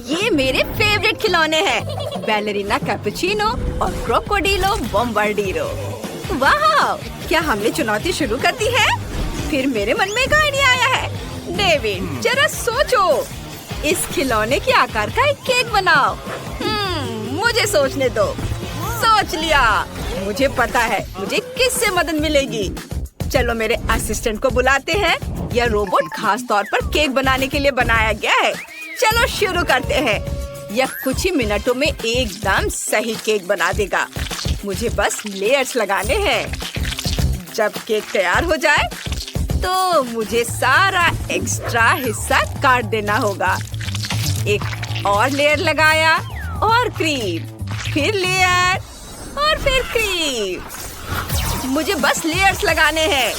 ये मेरे फेवरेट खिलौने हैं, बैलरीना कैपुचिनो और क्रोकोडिलो बॉम्बार्डिरो। वाह, क्या हमने चुनौती शुरू कर दी है? फिर मेरे मन में एक आइडिया आया है। डेविड, जरा सोचो, इस खिलौने के आकार का एक केक बनाओ। मुझे सोचने दो। सोच लिया। मुझे पता है मुझे किससे मदद मिलेगी। चलो मेरे असिस्टेंट को बुलाते हैं। यह रोबोट खास तौर पर केक बनाने के लिए बनाया गया है। चलो शुरू करते हैं। यह कुछ ही मिनटों में एकदम सही केक बना देगा। मुझे बस लेयर्स लगाने हैं। जब केक तैयार हो जाए तो मुझे सारा एक्स्ट्रा हिस्सा काट देना होगा। एक और लेयर लगाया और क्रीम, फिर लेयर और फिर क्रीम। मुझे बस लेयर्स लगाने हैं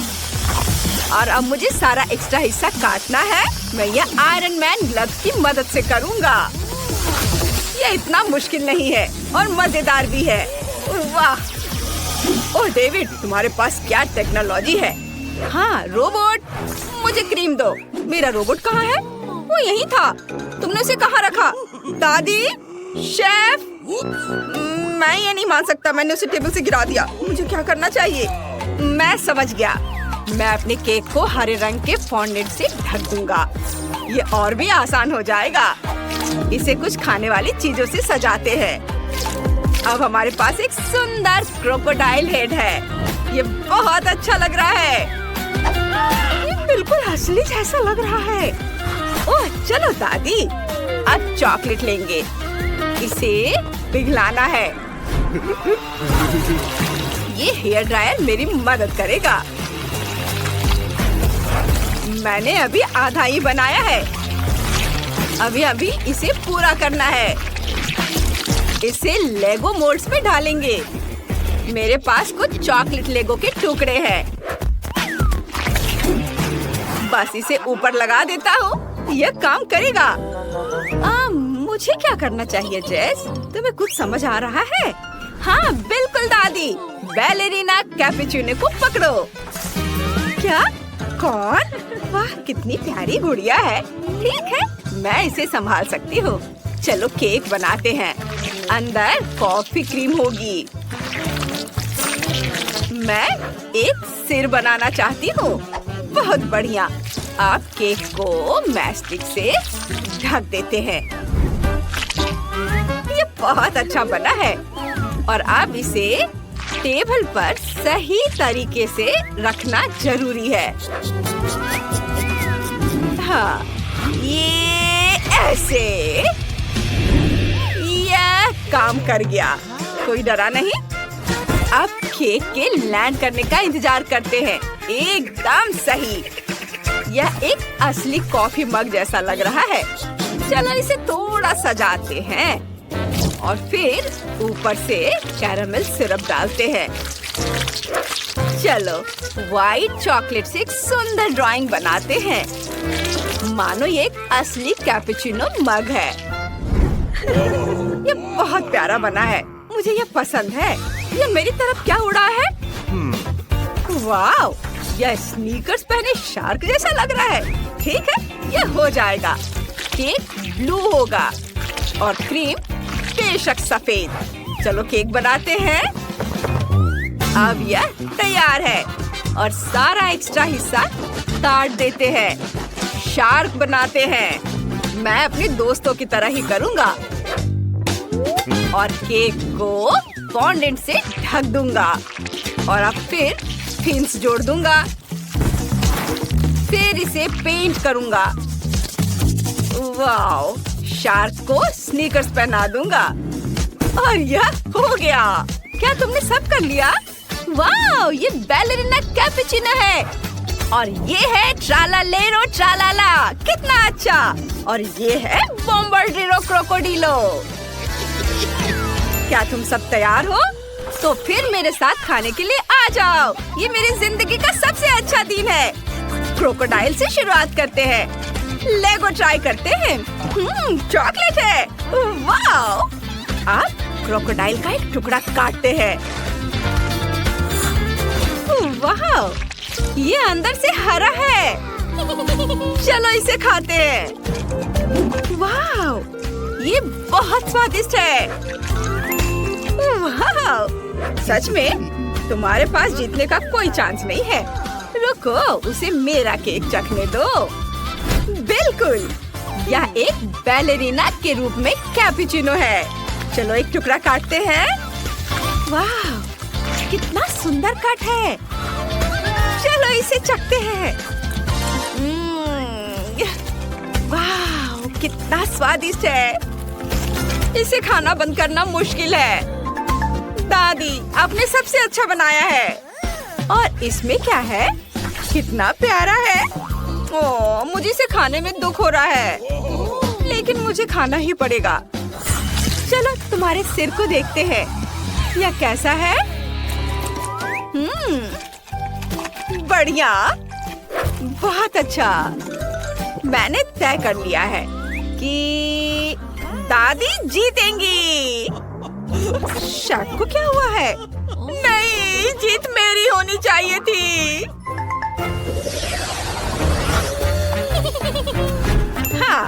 और अब मुझे सारा एक्स्ट्रा हिस्सा काटना है। मैं यह आयरन मैन ग्लव्स की मदद से करूंगा। यह इतना मुश्किल नहीं है और मजेदार भी है। वाह! ओह डेविड, तुम्हारे पास क्या टेक्नोलॉजी है। हाँ रोबोट, मुझे क्रीम दो। मेरा रोबोट कहाँ है? वो यहीं था। तुमने उसे कहाँ रखा? दादी, शेफ, मैं ये नहीं मान सकता। मैंने उसे टेबल से गिरा दिया। मुझे क्या करना चाहिए? मैं समझ गया। मैं अपने केक को हरे रंग के फॉन्डेंट से ढक दूंगा। ये और भी आसान हो जाएगा। इसे कुछ खाने वाली चीजों से सजाते हैं। अब हमारे पास एक सुंदर क्रोकोडाइल हेड है। ये बहुत अच्छा लग रहा है। ये बिल्कुल असली जैसा लग रहा है। ओह चलो दादी, अब चॉकलेट लेंगे। इसे पिघलाना है। ये हेयर ड्रायर मेरी मदद करेगा। मैंने अभी आधा ही बनाया है। अभी इसे पूरा करना है। इसे लेगो मोल्ड्स में डालेंगे। मेरे पास कुछ चॉकलेट लेगो के टुकड़े हैं। बस इसे ऊपर लगा देता हूँ। यह काम करेगा। मुझे क्या करना चाहिए जेस? तुम्हें कुछ समझ आ रहा है? हाँ बिल्कुल दादी। बैलेरिना कैपुचिनो को पकड़ो। क्या? कौन? वाह, कितनी प्यारी गुड़िया है। ठीक है, मैं इसे संभाल सकती हूँ। चलो केक बनाते हैं। अंदर कॉफी क्रीम होगी। मैं एक सिर बनाना चाहती हूँ। बहुत बढ़िया। आप केक को मैस्टिक से ढक देते हैं। ये बहुत अच्छा बना है। और अब इसे टेबल पर सही तरीके से रखना जरूरी है। हाँ, ये ऐसे। यह काम कर गया। कोई डरा नहीं। अब केक के लैंड करने का इंतजार करते हैं। एकदम सही। यह एक असली कॉफी मग जैसा लग रहा है। चलो इसे थोड़ा सजाते हैं और फिर ऊपर से कैरामेल सिरप डालते हैं। चलो व्हाइट चॉकलेट से एक सुंदर ड्राइंग बनाते हैं, मानो ये एक असली कैपुचिनो मग है। ये बहुत प्यारा बना है। मुझे ये पसंद है। ये मेरी तरफ क्या उड़ा है? वाह, यह स्नीकर्स पहने शार्क जैसा लग रहा है। ठीक है, यह हो जाएगा। केक ब्लू होगा और क्रीम बेशक सफेद। चलो केक बनाते हैं। अब यह तैयार है और सारा एक्स्ट्रा हिस्सा काट देते हैं। शार्क बनाते हैं। मैं अपने दोस्तों की तरह ही करूँगा और केक को फॉन्डेंट से ढक दूंगा और अब फिर फिन्स जोड़ दूंगा। फिर इसे पेंट करूंगा। वाओ, शार्क को स्नीकर्स पहना दूंगा और यह हो गया। क्या तुमने सब कर लिया? वाओ, ये बैलेरिना कैपुचिनो है और ये है ट्रालालेरो ट्रालाला। कितना अच्छा। और ये है बॉम्बार्डिरो क्रोकोडिलो। क्या तुम सब तैयार हो? तो फिर मेरे साथ खाने के लिए आ जाओ। ये मेरी जिंदगी का सबसे अच्छा दिन है। क्रोकोडाइल से शुरुआत करते हैं। लेगो ट्राई करते हैं। चॉकलेट है। वाओ! अब क्रोकोडाइल का एक टुकड़ा काटते हैं। वाओ! ये अंदर से हरा है। चलो इसे खाते हैं। वाओ! ये बहुत स्वादिष्ट है। वाह, सच में तुम्हारे पास जीतने का कोई चांस नहीं है। रुको, उसे मेरा केक चखने दो। बिल्कुल, यह एक बैलेरिना के रूप में कैपुचिनो है। चलो एक टुकड़ा काटते हैं। वाह, कितना सुंदर कट है। चलो इसे चखते हैं। वाह, कितना स्वादिष्ट है। इसे खाना बंद करना मुश्किल है। दादी, आपने सबसे अच्छा बनाया है। और इसमें क्या है? कितना प्यारा है। ओह, मुझे इसे खाने में दुख हो रहा है, लेकिन मुझे खाना ही पड़ेगा। चलो तुम्हारे सिर को देखते हैं। यह कैसा है? बढ़िया, बहुत अच्छा। मैंने तय कर लिया है कि दादी जीतेंगी। शार्क को क्या हुआ है? नहीं, जीत मेरी होनी चाहिए थी। हाँ,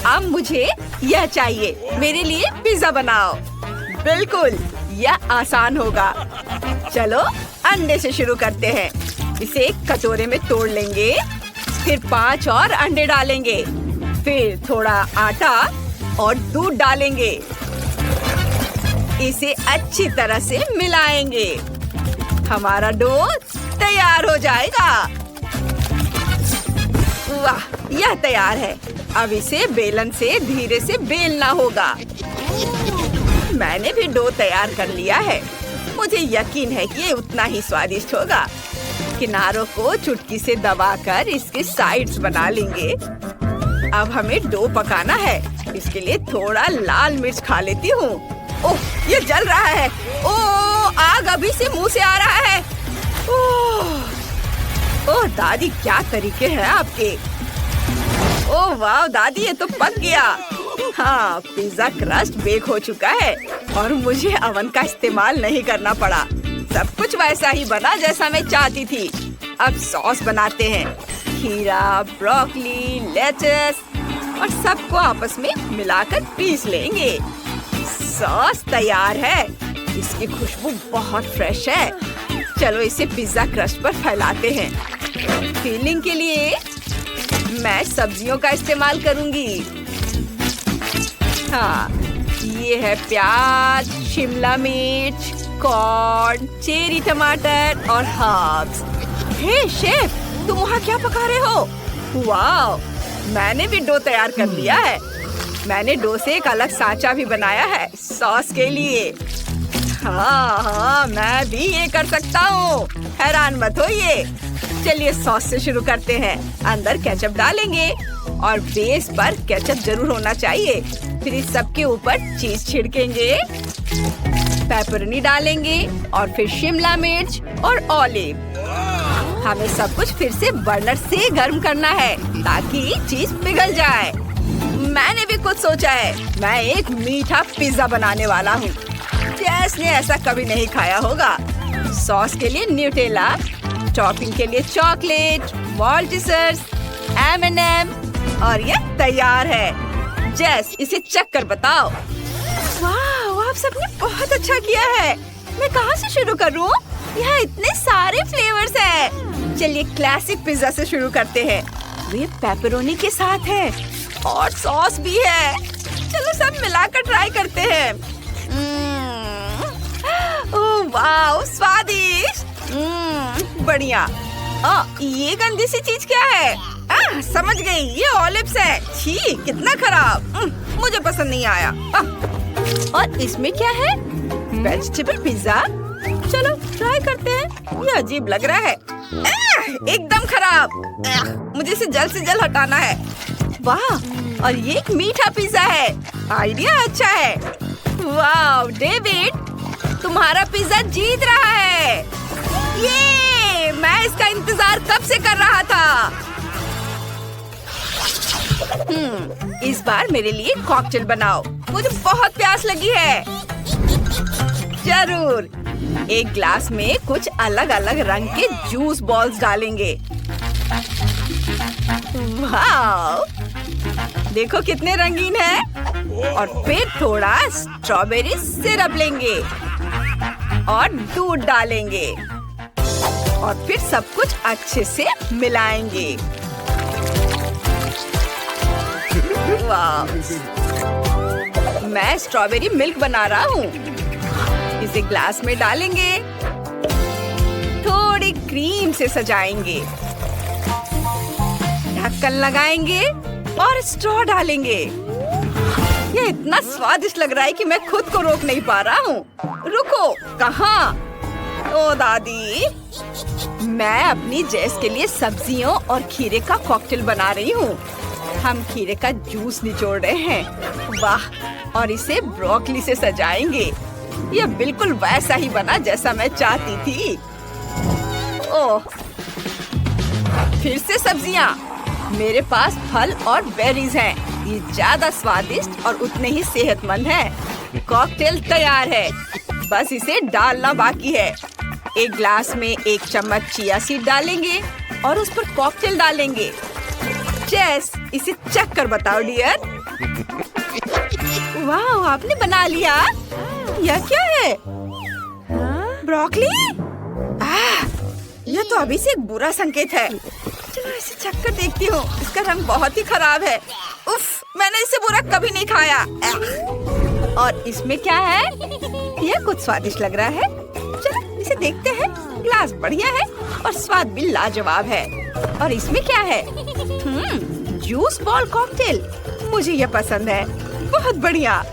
अब मुझे यह चाहिए। मेरे लिए पिज्जा बनाओ। बिल्कुल, यह आसान होगा। चलो अंडे से शुरू करते हैं। इसे एक कटोरे में तोड़ लेंगे, फिर 5 और अंडे डालेंगे, फिर थोड़ा आटा और दूध डालेंगे। इसे अच्छी तरह से मिलाएंगे। हमारा डो तैयार हो जाएगा। वाह, यह तैयार है। अब इसे बेलन से धीरे से बेलना होगा। मैंने भी डो तैयार कर लिया है। मुझे यकीन है कि ये उतना ही स्वादिष्ट होगा। किनारों को चुटकी से दबाकर इसके साइड्स बना लेंगे। अब हमें डो पकाना है। इसके लिए थोड़ा लाल मिर्च खा लेती हूँ। ओह, ये जल रहा है। ओह, आग अभी से मुंह से आ रहा है। ओह दादी, क्या तरीके हैं आपके। ओह वाह दादी, ये तो पक गया। हाँ, पिज्जा क्रस्ट बेक हो चुका है और मुझे अवन का इस्तेमाल नहीं करना पड़ा। सब कुछ वैसा ही बना जैसा मैं चाहती थी। अब सॉस बनाते हैं। खीरा, ब्रोकली, लेटस और सबको आपस में मिलाकर पीस लेंगे। सॉस तैयार है। इसकी खुशबू बहुत फ्रेश है। चलो इसे पिज्जा क्रस्ट पर फैलाते हैं। फिलिंग के लिए मैं सब्जियों का इस्तेमाल करूंगी। हाँ, ये है प्याज, शिमला मिर्च, कॉर्न, चेरी टमाटर और हर्ब्स। हे शेफ, तुम वहाँ क्या पका रहे हो? वाह, मैंने भी डो तैयार कर लिया है। मैंने डो से एक अलग सांचा भी बनाया है सॉस के लिए। हाँ, मैं भी ये कर सकता हूँ। हैरान मत होइए। चलिए सॉस से शुरू करते हैं। अंदर केचप डालेंगे और बेस पर केचप जरूर होना चाहिए। फिर इस सब के ऊपर चीज छिड़केंगे, पेपरोनी डालेंगे और फिर शिमला मिर्च और ऑलिव। हमें सब कुछ फिर से बर्नर से गर्म करना है ताकि चीज पिघल जाए। मैंने भी कुछ सोचा है। मैं एक मीठा पिज्जा बनाने वाला हूँ। जैस ने ऐसा कभी नहीं खाया होगा। सॉस के लिए न्यूटेला, टॉपिंग के लिए चॉकलेट, माल्टेसर्स, M&M और ये तैयार है। जैस, इसे चख कर बताओ। वाह, आप सबने बहुत अच्छा किया है। मैं कहाँ से शुरू करूँ? यहाँ इतने सारे फ्लेवर्स हैं। चलिए क्लासिक पिज्जा से शुरू करते हैं। ये पेपरोनी के साथ है और सॉस भी है। चलो सब मिलाकर ट्राई करते हैं। ओह वाह, स्वादिष्ट। बढ़िया। ये गंदी सी चीज क्या है? समझ गई, ये ऑलिव्स है। छी, कितना खराब। मुझे पसंद नहीं आया। और इसमें क्या है? Vegetable pizza. चलो ट्राई करते हैं। ये अजीब लग रहा है। एकदम खराब। मुझे इसे जल्द से जल्द हटाना है। वाह, और ये एक मीठा पिज्जा है। आइडिया अच्छा है। वाह डेविड, तुम्हारा पिज्जा जीत रहा है। ये मैं इसका इंतजार कब से कर रहा था। इस बार मेरे लिए कॉकटेल बनाओ। मुझे बहुत प्यास लगी है। जरूर। एक ग्लास में कुछ अलग अलग रंग के जूस बॉल्स डालेंगे। वाह, देखो कितने रंगीन है। और फिर थोड़ा स्ट्रॉबेरी सिरप लेंगे और दूध डालेंगे और फिर सब कुछ अच्छे से मिलाएंगे। वाह! मैं स्ट्रॉबेरी मिल्क बना रहा हूँ। इसे ग्लास में डालेंगे, थोड़ी क्रीम से सजाएंगे, ढक्कन लगाएंगे और स्ट्रॉ डालेंगे। ये इतना स्वादिष्ट लग रहा है कि मैं खुद को रोक नहीं पा रहा हूँ। रुको, कहाँ? ओ दादी, मैं अपनी जेस के लिए सब्जियों और खीरे का कॉकटेल बना रही हूँ। हम खीरे का जूस निचोड़ रहे हैं। वाह! और इसे ब्रोकली से सजाएंगे। यह बिल्कुल वैसा ही बना जैसा मैं चाहती थी। ओह! फिर से सब्जियाँ। मेरे पास फल और बेरीज हैं। ये ज्यादा स्वादिष्ट और उतने ही सेहतमंद हैं। कॉकटेल तैयार है, बस इसे डालना बाकी है। एक ग्लास में 1 चम्मच चिया सीड डालेंगे और उस पर कॉकटेल डालेंगे। जेस, इसे चख कर बताओ डियर। वाह, आपने बना लिया। यह क्या है? ब्रोकली? यह तो अभी से एक बुरा संकेत है। चलो इसे चख कर देखती हूँ। इसका रंग बहुत ही खराब है। उफ, मैंने इसे बुरा कभी नहीं खाया। और इसमें क्या है? यह कुछ स्वादिष्ट लग रहा है। चलो इसे देखते हैं। ग्लास बढ़िया है और स्वाद भी लाजवाब है। और इसमें क्या है? Juice ball cocktail. मुझे यह पसंद है। बहुत बढ़िया।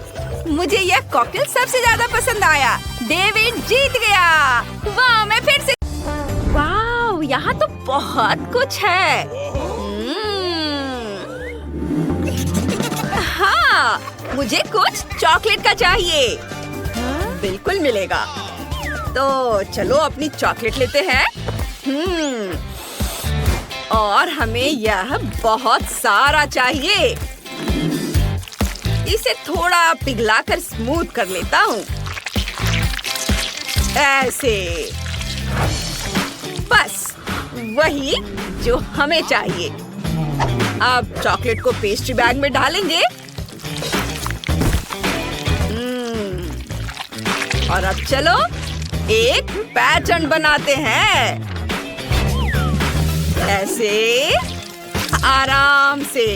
मुझे यह कॉकटेल सबसे ज्यादा पसंद आया। डेविड जीत गया। वाह, मैं फिर से। वाह, यहाँ तो बहुत कुछ है। हाँ, मुझे कुछ चॉकलेट का चाहिए। बिल्कुल मिलेगा। तो चलो अपनी चॉकलेट लेते हैं। और हमें यह बहुत सारा चाहिए। इसे थोड़ा पिघलाकर स्मूथ कर लेता हूँ। ऐसे। बस वही जो हमें चाहिए। अब चॉकलेट को पेस्ट्री बैग में डालेंगे। और अब चलो एक पैटर्न बनाते हैं। ऐसे आराम से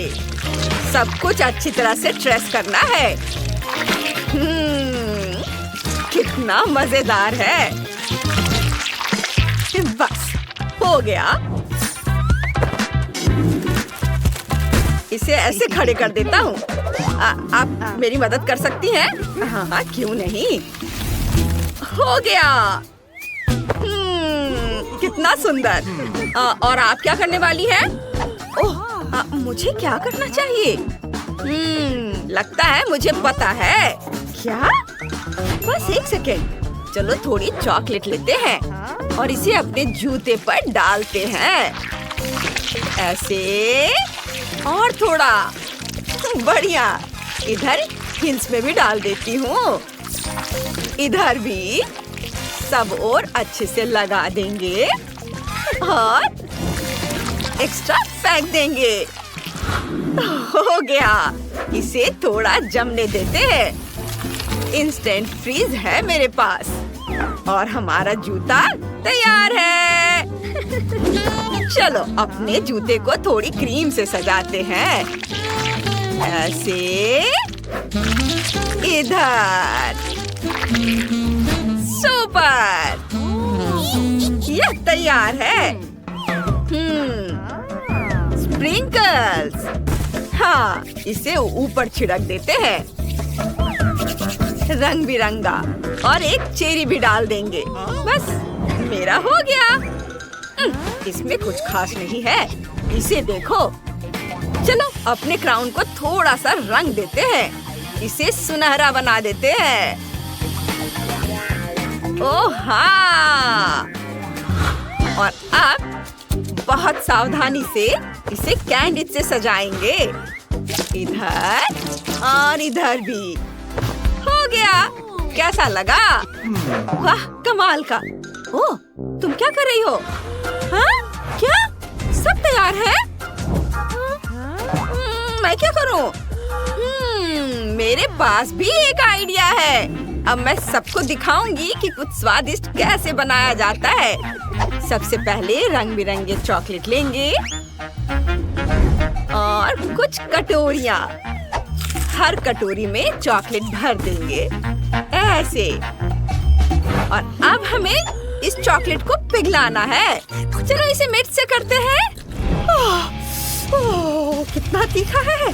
सब कुछ अच्छी तरह से ट्रेस करना है। कितना मजेदार है। बस हो गया। इसे ऐसे खड़े कर देता हूँ। आप मेरी मदद कर सकती हैं? हाँ, क्यों नहीं। हो गया। कितना सुंदर। और आप क्या करने वाली हैं? ओह, मुझे क्या करना चाहिए? लगता है मुझे पता है। क्या? बस 1 सेकेंड। चलो थोड़ी चॉकलेट लेते हैं और इसे अपने जूते पर डालते हैं। ऐसे। और थोड़ा। बढ़िया। इधर हिल्स में भी डाल देती हूँ। इधर भी। सब और अच्छे से लगा देंगे और एक्स्ट्रा फेंक देंगे। हो गया। इसे थोड़ा जमने देते हैं। इंस्टेंट फ्रीज है मेरे पास और हमारा जूता तैयार है। चलो अपने जूते को थोड़ी क्रीम से सजाते हैं। ऐसे। इधर। सुपर। यह तैयार है। स्प्रिंकल्स। हाँ, इसे ऊपर छिड़क देते हैं। रंग बिरंगा। और एक चेरी भी डाल देंगे। बस मेरा हो गया। इसमें कुछ खास नहीं है। इसे देखो। चलो अपने क्राउन को थोड़ा सा रंग देते हैं। इसे सुनहरा बना देते हैं। ओह हाँ। और अब बहुत सावधानी से इसे कैंडिड से सजाएंगे। इधर और इधर भी। हो गया। कैसा लगा? वाह, कमाल का। ओह, तुम क्या कर रही हो? हाँ? क्या? सब तैयार है? मैं क्या करूं? मेरे पास भी एक आइडिया है। अब मैं सबको दिखाऊंगी कि कुछ स्वादिष्ट कैसे बनाया जाता है। सबसे पहले रंग बिरंगे चॉकलेट लेंगे और कुछ कटोरियाँ। हर कटोरी में चॉकलेट भर देंगे ऐसे। और अब हमें इस चॉकलेट को पिघलाना है। चलो इसे मिक्स से करते हैं। ओह, कितना तीखा है।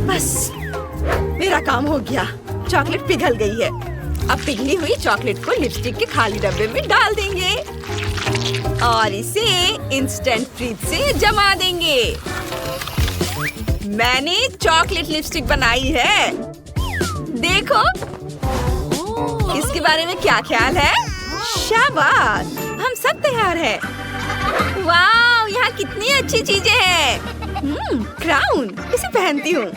बस मेरा काम हो गया। चॉकलेट पिघल गई है। अब पिघली हुई चॉकलेट को लिपस्टिक के खाली डब्बे में डाल देंगे और इसे इंस्टेंट फ्रीज से जमा देंगे। मैंने चॉकलेट लिपस्टिक बनाई है। देखो इसके बारे में क्या ख्याल है? शाबाश, हम सब तैयार हैं। वाह, यहाँ कितनी अच्छी चीजें हैं। क्राउन, इसे पहनती हूँ।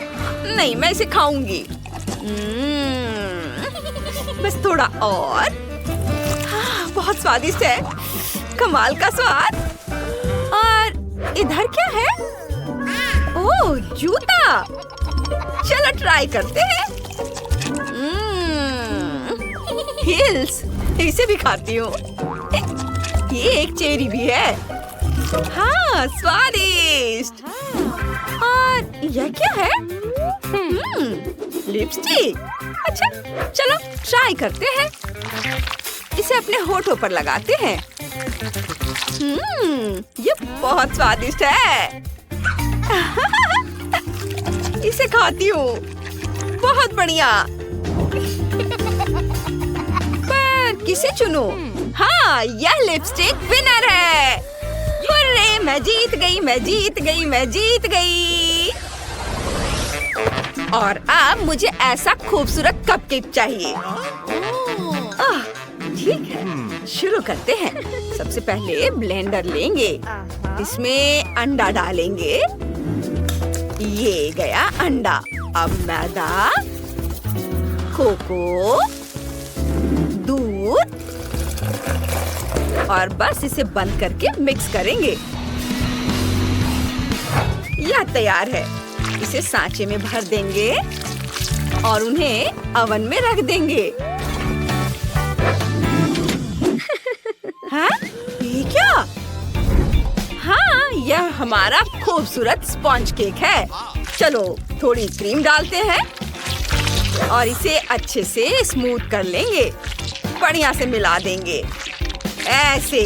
नहीं, मैं इसे खाऊंगी। बस थोड़ा और। बहुत स्वादिष्ट है, कमाल का स्वाद। और इधर क्या है? ओह, जूता। चलो ट्राई करते हैं। हिल्स, इसे भी खाती हूँ। ये एक चेरी भी है। हाँ, स्वादिष्ट। और यह क्या है? लिपस्टिक। अच्छा, चलो ट्राई करते हैं। इसे अपने होठों पर लगाते हैं। ये बहुत स्वादिष्ट है। इसे खाती हूँ। बहुत बढ़िया। पर किसे चुनूं? हाँ, यह लिपस्टिक विनर है। हुर्रे, मैं जीत गई, मैं जीत गई, मैं जीत गई। और अब मुझे ऐसा खूबसूरत कपकेक चाहिए। ठीक है, शुरू करते हैं। सबसे पहले ब्लेंडर लेंगे। इसमें अंडा डालेंगे। ये गया अंडा। अब मैदा, कोको, दूध और बस इसे बंद करके मिक्स करेंगे। यह तैयार है। इसे सांचे में भर देंगे और उन्हें ओवन में रख देंगे। हाँ? ये क्या? हाँ, यह हमारा खूबसूरत स्पॉन्ज केक है। चलो थोड़ी क्रीम डालते हैं और इसे अच्छे से स्मूथ कर लेंगे। बढ़िया से मिला देंगे ऐसे।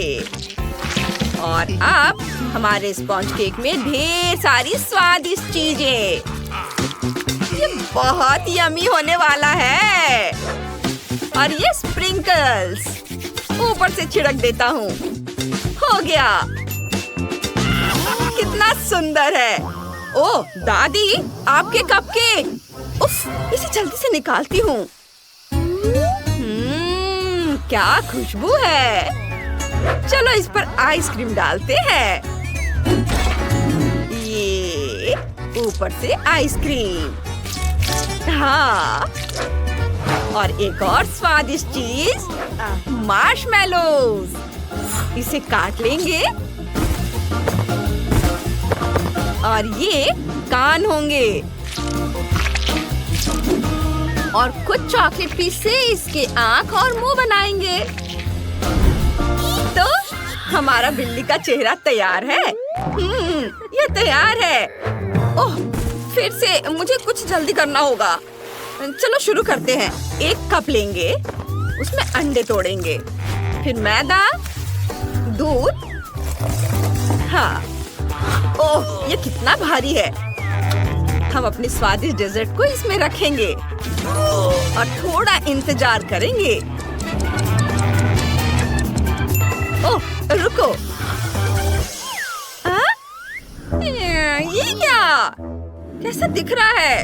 और अब हमारे स्पॉन्ज केक में ढेर सारी स्वादिष्ट चीजें। ये बहुत यम्मी होने वाला है। और ये स्प्रिंकल्स ऊपर से छिड़क देता हूँ। हो गया। कितना सुंदर है। ओह दादी, आपके कपकेक। उफ, इसे जल्दी से निकालती हूँ। क्या खुशबू है। चलो इस पर आइसक्रीम डालते हैं। ये ऊपर से आइसक्रीम। हाँ, और एक और स्वादिष्ट चीज, मार्शमेलोज। इसे काट लेंगे और ये कान होंगे। और कुछ चॉकलेट पीस से इसके आँख और मुंह बनाएंगे। तो हमारा बिल्ली का चेहरा तैयार है। ये तैयार है। ओह, फिर से मुझे कुछ जल्दी करना होगा। चलो शुरू करते हैं। एक कप लेंगे, उसमें अंडे तोड़ेंगे, फिर मैदा, दूध। हाँ, ओह ये कितना भारी है। हम अपने स्वादिष्ट डेजर्ट को इसमें रखेंगे और थोड़ा इंतजार करेंगे। ओह रुको, ये क्या? कैसा दिख रहा है?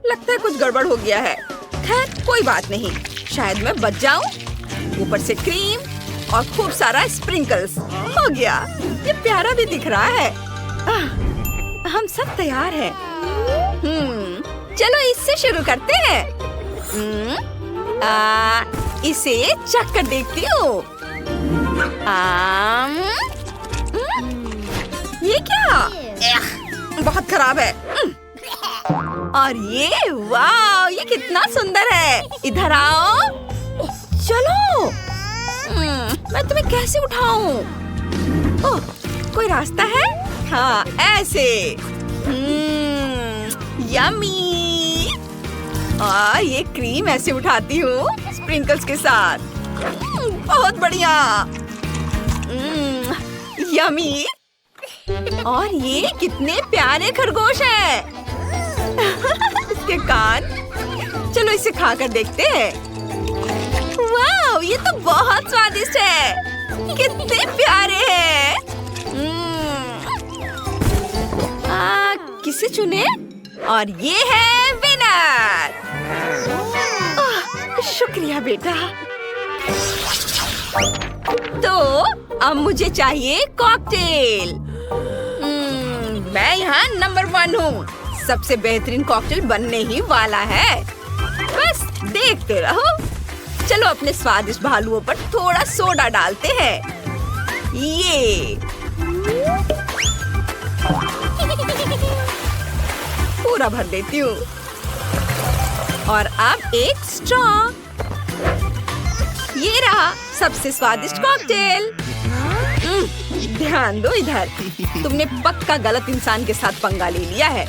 लगता है कुछ गड़बड़ हो गया है। खैर कोई बात नहीं, शायद मैं बच जाऊं। ऊपर से क्रीम और खूब सारा स्प्रिंकल्स। हो गया, ये प्यारा भी दिख रहा है। हम सब तैयार हैं। चलो इससे शुरू करते हैं। इसे चख कर देखती हूँ। ये क्या? बहुत खराब है। और ये वाह, ये कितना सुंदर है। इधर आओ। चलो। मैं तुम्हें कैसे उठाऊं? ओह, कोई रास्ता है? हाँ, ऐसे। यम्मी। और ये क्रीम ऐसे उठाती हूँ स्प्रिंकल्स के साथ। बहुत बढ़िया। यम्मी। और ये कितने प्यारे खरगोश हैं। इसके कान। चलो इसे खाकर देखते हैं। वाह, ये तो बहुत स्वादिष्ट है। कितने प्यारे हैं। किसे चुने? और ये है विनर। शुक्रिया बेटा। तो अब मुझे चाहिए कॉकटेल। मैं यहाँ नंबर 1 हूँ। सबसे बेहतरीन कॉकटेल बनने ही वाला है। बस देखते रहो। चलो अपने स्वादिष्ट भालुओं पर थोड़ा सोडा डालते हैं। ये पूरा भर देती हूँ। और अब एक स्ट्रॉ। ये रहा सबसे स्वादिष्ट कॉकटेल। ध्यान दो इधर। तुमने पक्का गलत इंसान के साथ पंगा ले लिया है।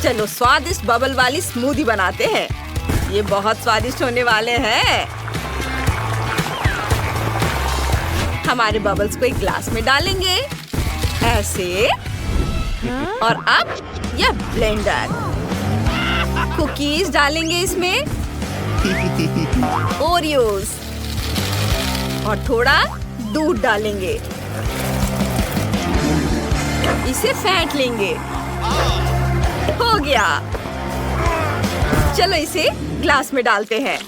चलो स्वादिष्ट बबल वाली स्मूदी बनाते हैं। ये बहुत स्वादिष्ट होने वाले हैं। हमारे बबल्स को एक ग्लास में डालेंगे ऐसे। और अब यह ब्लेंडर। कुकीज डालेंगे इसमें। ओरियोज। और थोड़ा दूध डालेंगे। इसे फेंट लेंगे। हो गया। चलो इसे ग्लास में डालते हैं।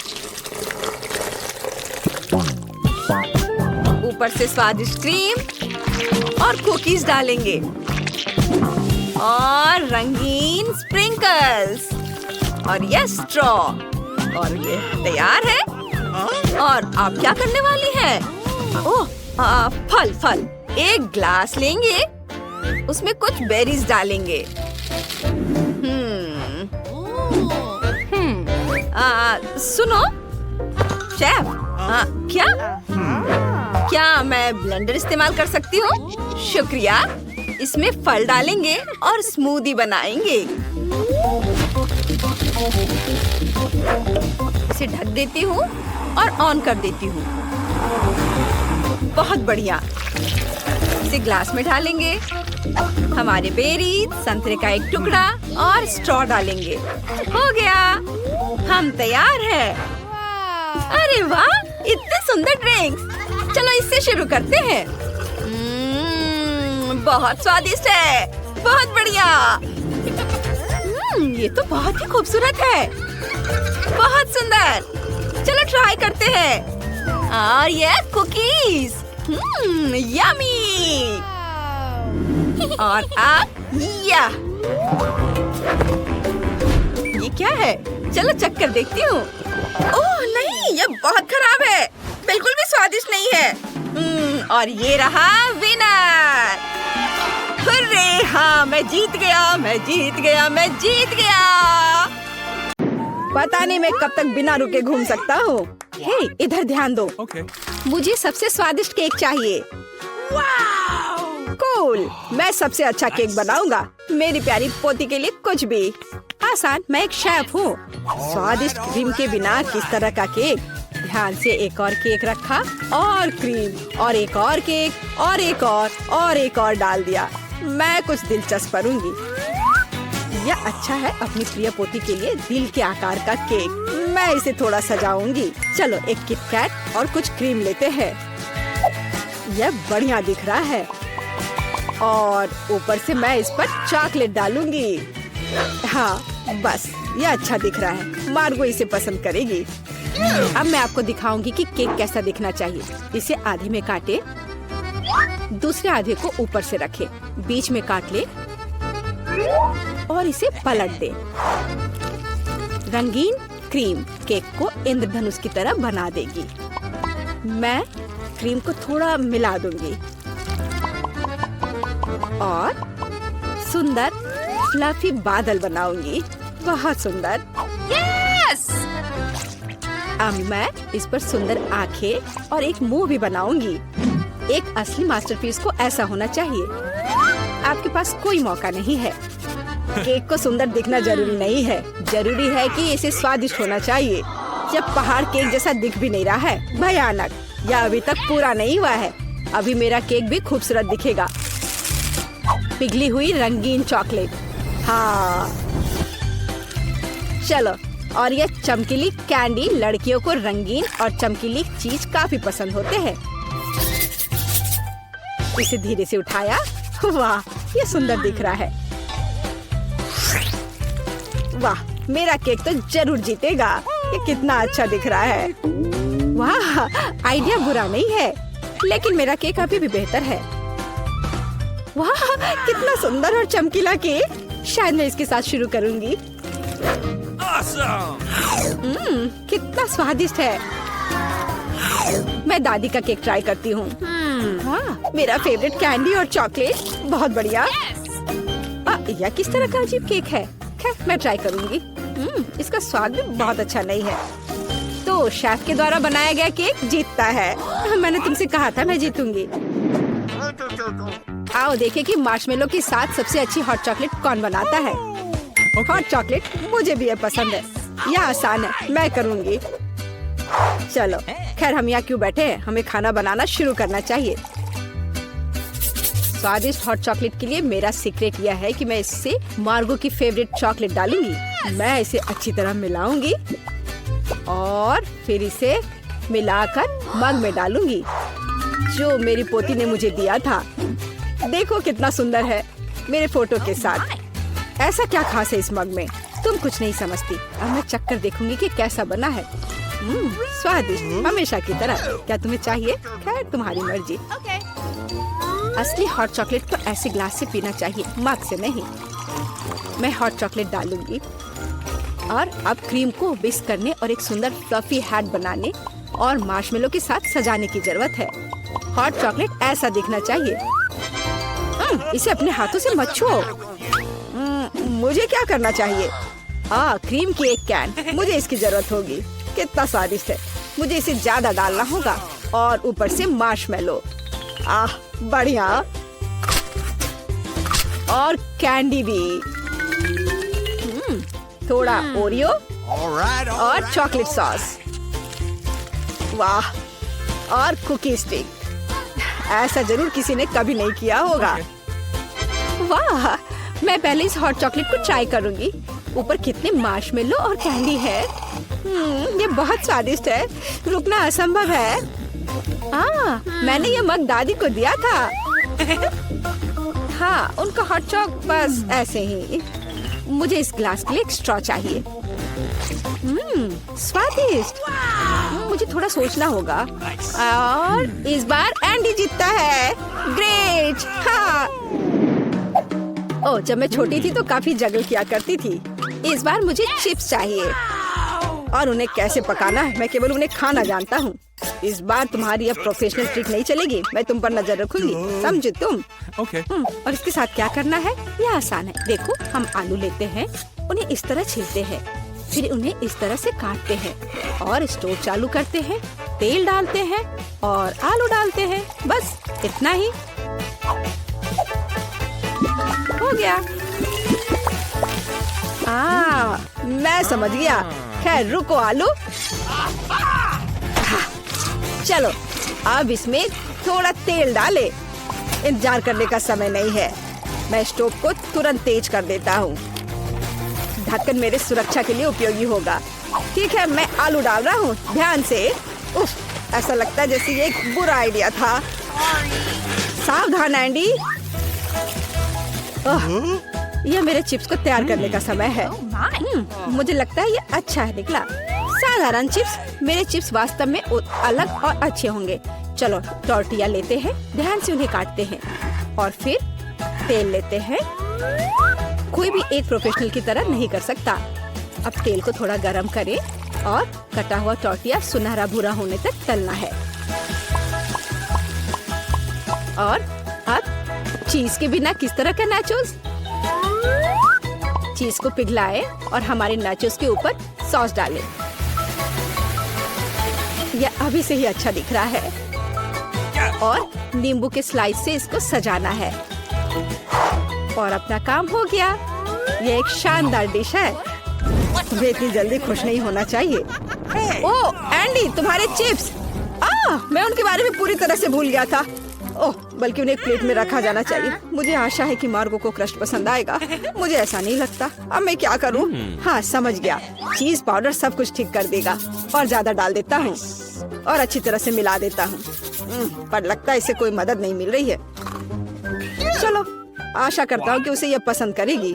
ऊपर से स्वादिष्ट क्रीम और कुकीज डालेंगे। और रंगीन स्प्रिंकल्स। और यह स्ट्रॉ। और ये तैयार है। और आप क्या करने वाली हैं? ओह, फल। एक ग्लास लेंगे। उसमें कुछ बेरीज डालेंगे। सुनो शेफ। क्या मैं ब्लेंडर इस्तेमाल कर सकती हूँ? शुक्रिया। इसमें फल डालेंगे और स्मूदी बनाएंगे। इसे ढक देती हूँ और ऑन कर देती हूँ। बहुत बढ़िया। इसे ग्लास में डालेंगे। हमारे बेरीज, संतरे का एक टुकड़ा और स्ट्रॉ डालेंगे। हो गया। हम तैयार हैं। अरे वाह, इतने सुंदर ड्रिंक्स। चलो इससे शुरू करते हैं। बहुत स्वादिष्ट है। बहुत बढ़िया। ये तो बहुत ही खूबसूरत है। बहुत सुंदर। चलो ट्राई करते हैं। और ये कुकीज। यम्मी। और अब ये क्या है? चलो चख कर देखती हूँ। ओह नहीं, ये बहुत खराब है। बिल्कुल भी स्वादिष्ट नहीं है। और ये रहा विनर। हुर्रे, हाँ मैं जीत गया। पता नहीं मैं कब तक बिना रुके घूम सकता हूँ। हे, इधर ध्यान दो। मुझे सबसे स्वादिष्ट केक चाहिए। कूल। मैं सबसे अच्छा केक बनाऊंगा। मेरी प्यारी पोती के लिए कुछ भी आसान। मैं एक शेफ हूँ। स्वादिष्ट क्रीम के बिना किस तरह का केक? ध्यान से एक और केक रखा और क्रीम और एक और केक और एक और डाल दिया। मैं कुछ दिलचस्प करूँगी। यह अच्छा है अपनी प्रिय पोती के लिए दिल के आकार का केक। मैं इसे थोड़ा सजाऊंगी। चलो एक किट कैट और कुछ क्रीम लेते हैं। यह बढ़िया दिख रहा है। और ऊपर से मैं इस पर चॉकलेट डालूंगी। हाँ बस, यह अच्छा दिख रहा है। मार्गो इसे पसंद करेगी। अब मैं आपको दिखाऊंगी कि केक कैसा दिखना चाहिए। इसे आधे में काटे, दूसरे आधे को ऊपर से रखे, बीच में काट ले और इसे पलट दे। रंगीन क्रीम केक को इंद्रधनुष की तरह बना देगी। मैं क्रीम को थोड़ा मिला दूंगी और सुंदर फ्लफी बादल बनाऊंगी। बहुत सुंदर। यस! अब मैं इस पर सुंदर आंखें और एक मुंह भी बनाऊंगी। एक असली मास्टरपीस को ऐसा होना चाहिए। आपके पास कोई मौका नहीं है। केक को सुंदर दिखना जरूरी नहीं है, जरूरी है कि इसे स्वादिष्ट होना चाहिए। जब पहाड़ केक जैसा दिख भी नहीं रहा है, भयानक, यह अभी तक पूरा नहीं हुआ है। अभी मेरा केक भी खूबसूरत दिखेगा। पिघली हुई रंगीन चॉकलेट, हाँ। चलो, और यह चमकीली कैंडी, लड़कियों को रंगीन और चमकीली चीज काफी पसंद होते हैं। इसे धीरे से उठाया। वाह, ये सुंदर दिख रहा है। वाह, मेरा केक तो जरूर जीतेगा। ये कितना अच्छा दिख रहा है। वाह, आइडिया बुरा नहीं है, लेकिन मेरा केक अभी भी बेहतर है। वाह, कितना सुंदर और चमकीला केक। शायद मैं इसके साथ शुरू करूंगी। कितना स्वादिष्ट है। मैं दादी का केक ट्राई करती हूँ। हाँ, मेरा फेवरेट कैंडी और चॉकलेट, बहुत बढ़िया। यह किस तरह का अजीब केक है। खैर, मैं ट्राई करूंगी। इसका स्वाद भी बहुत अच्छा नहीं है। तो शेफ के द्वारा बनाया गया केक जीतता है। मैंने तुमसे कहा था मैं जीतूंगी। आओ देखें कि मार्शमेलो के साथ सबसे अच्छी हॉट चॉकलेट कौन बनाता है। हॉट चॉकलेट मुझे भी पसंद है। यह आसान है, मैं करूंगी। चलो, खैर हम यहाँ क्यों बैठे हैं, हमें खाना बनाना शुरू करना चाहिए। स्वादिष्ट हॉट चॉकलेट के लिए मेरा सीक्रेट यह है कि मैं इससे मार्गो की फेवरेट चॉकलेट डालूंगी। मैं इसे अच्छी तरह मिलाऊंगी और फिर इसे मिलाकर मग में डालूंगी, जो मेरी पोती ने मुझे दिया था। देखो कितना सुंदर है, मेरे फोटो के साथ। ऐसा क्या खास है इस मग में, तुम कुछ नहीं समझती। अब मैं चक्कर देखूंगी कि कैसा बना है। स्वादिष्ट, हमेशा की तरह। क्या तुम्हें चाहिए? खैर, तुम्हारी मर्जी। असली हॉट चॉकलेट तो ऐसे ग्लास से पीना चाहिए, मग से नहीं। मैं हॉट चॉकलेट डालूंगी और अब क्रीम को विस्क करने और एक सुंदर फ्लफी हैट बनाने और मार्शमेलो के साथ सजाने की जरूरत है। हॉट चॉकलेट ऐसा दिखना चाहिए। इसे अपने हाथों से मत छुओ। मुझे क्या करना चाहिए? क्रीम की एक कैन, मुझे इसकी जरूरत होगी। कितना स्वादिष्ट है। मुझे इसे ज्यादा डालना होगा और ऊपर से मार्शमेलो। बढ़िया। और कैंडी भी। थोड़ा ओरियो और चॉकलेट सॉस। वाह, और कुकी स्टिक। ऐसा जरूर किसी ने कभी नहीं किया होगा। वाह, मैं पहले इस हॉट चॉकलेट को ट्राई करूंगी। ऊपर कितने मार्शमेलो और कैंडी है। ये बहुत स्वादिष्ट है, रुकना असंभव है। मैंने ये मग दादी को दिया था। हाँ, उनका हॉट चॉक बस ऐसे ही। मुझे इस ग्लास के लिए एक स्ट्रॉ चाहिए। स्वादिष्ट। मुझे थोड़ा सोचना होगा। और इस बार एंडी जीतता है। ग्रेट। हाँ। जब मैं छोटी थी तो काफी जगल किया करती थी। इस बार मुझे चिप्स चाहिए और उन्हें कैसे पकाना है मैं केवल उन्हें खाना जानता हूँ। इस बार तुम्हारी यह प्रोफेशनल ट्रिक नहीं चलेगी। मैं तुम पर नजर रखूंगी, समझे तुम? और इसके साथ क्या करना है? यह आसान है। देखो, हम आलू लेते हैं, उन्हें इस तरह छीलते हैं, फिर उन्हें इस तरह से काटते हैं और स्टोव चालू करते हैं, तेल डालते हैं और आलू डालते हैं। बस इतना ही हो गया। मैं समझ गया। खैर रुको आलू। चलो, अब इसमें थोड़ा तेल डाले। इंतजार करने का समय नहीं है। मैं स्टोव को तुरंत तेज कर देता हूँ। ढक्कन मेरे सुरक्षा के लिए उपयोगी होगा। ठीक है, मैं आलू डाल रहा हूँ, ध्यान से। उफ, ऐसा लगता है जैसे ये एक बुरा आइडिया था। सावधान एंडी। यह मेरे चिप्स को तैयार करने का समय है। मुझे लगता है ये अच्छा है निकला। साधारण चिप्स। मेरे चिप्स वास्तव में अलग और अच्छे होंगे। चलो, टॉर्टिया लेते हैं, ध्यान से उन्हें काटते हैं और फिर तेल लेते हैं। कोई भी एक प्रोफेशनल की तरह नहीं कर सकता। अब तेल को थोड़ा गरम करें और कटा हुआ टॉर्टिया सुनहरा भूरा होने तक तलना है। और अब चीज के बिना किस तरह का नाचोस? चीज को पिघलाए और हमारे नाचोस के ऊपर सॉस डालें। यह अभी से ही अच्छा दिख रहा है। और नींबू के स्लाइस से इसको सजाना है। और अपना काम हो गया। यह एक शानदार डिश है। तुम्हें इतनी जल्दी खुश नहीं होना चाहिए। ओह एंडी, तुम्हारे चिप्स! मैं उनके बारे में पूरी तरह से भूल गया था। ओह, बल्कि उन्हें एक प्लेट में रखा जाना चाहिए। मुझे आशा है कि मार्गो को क्रस्ट पसंद आएगा। मुझे ऐसा नहीं लगता। अब मैं क्या करूं? हाँ, समझ गया। चीज पाउडर सब कुछ ठीक कर देगा। और ज्यादा डाल देता हूँ और अच्छी तरह से मिला देता हूँ। पर लगता है इसे कोई मदद नहीं मिल रही है। चलो, आशा करता हूँ कि उसे यह पसंद करेगी।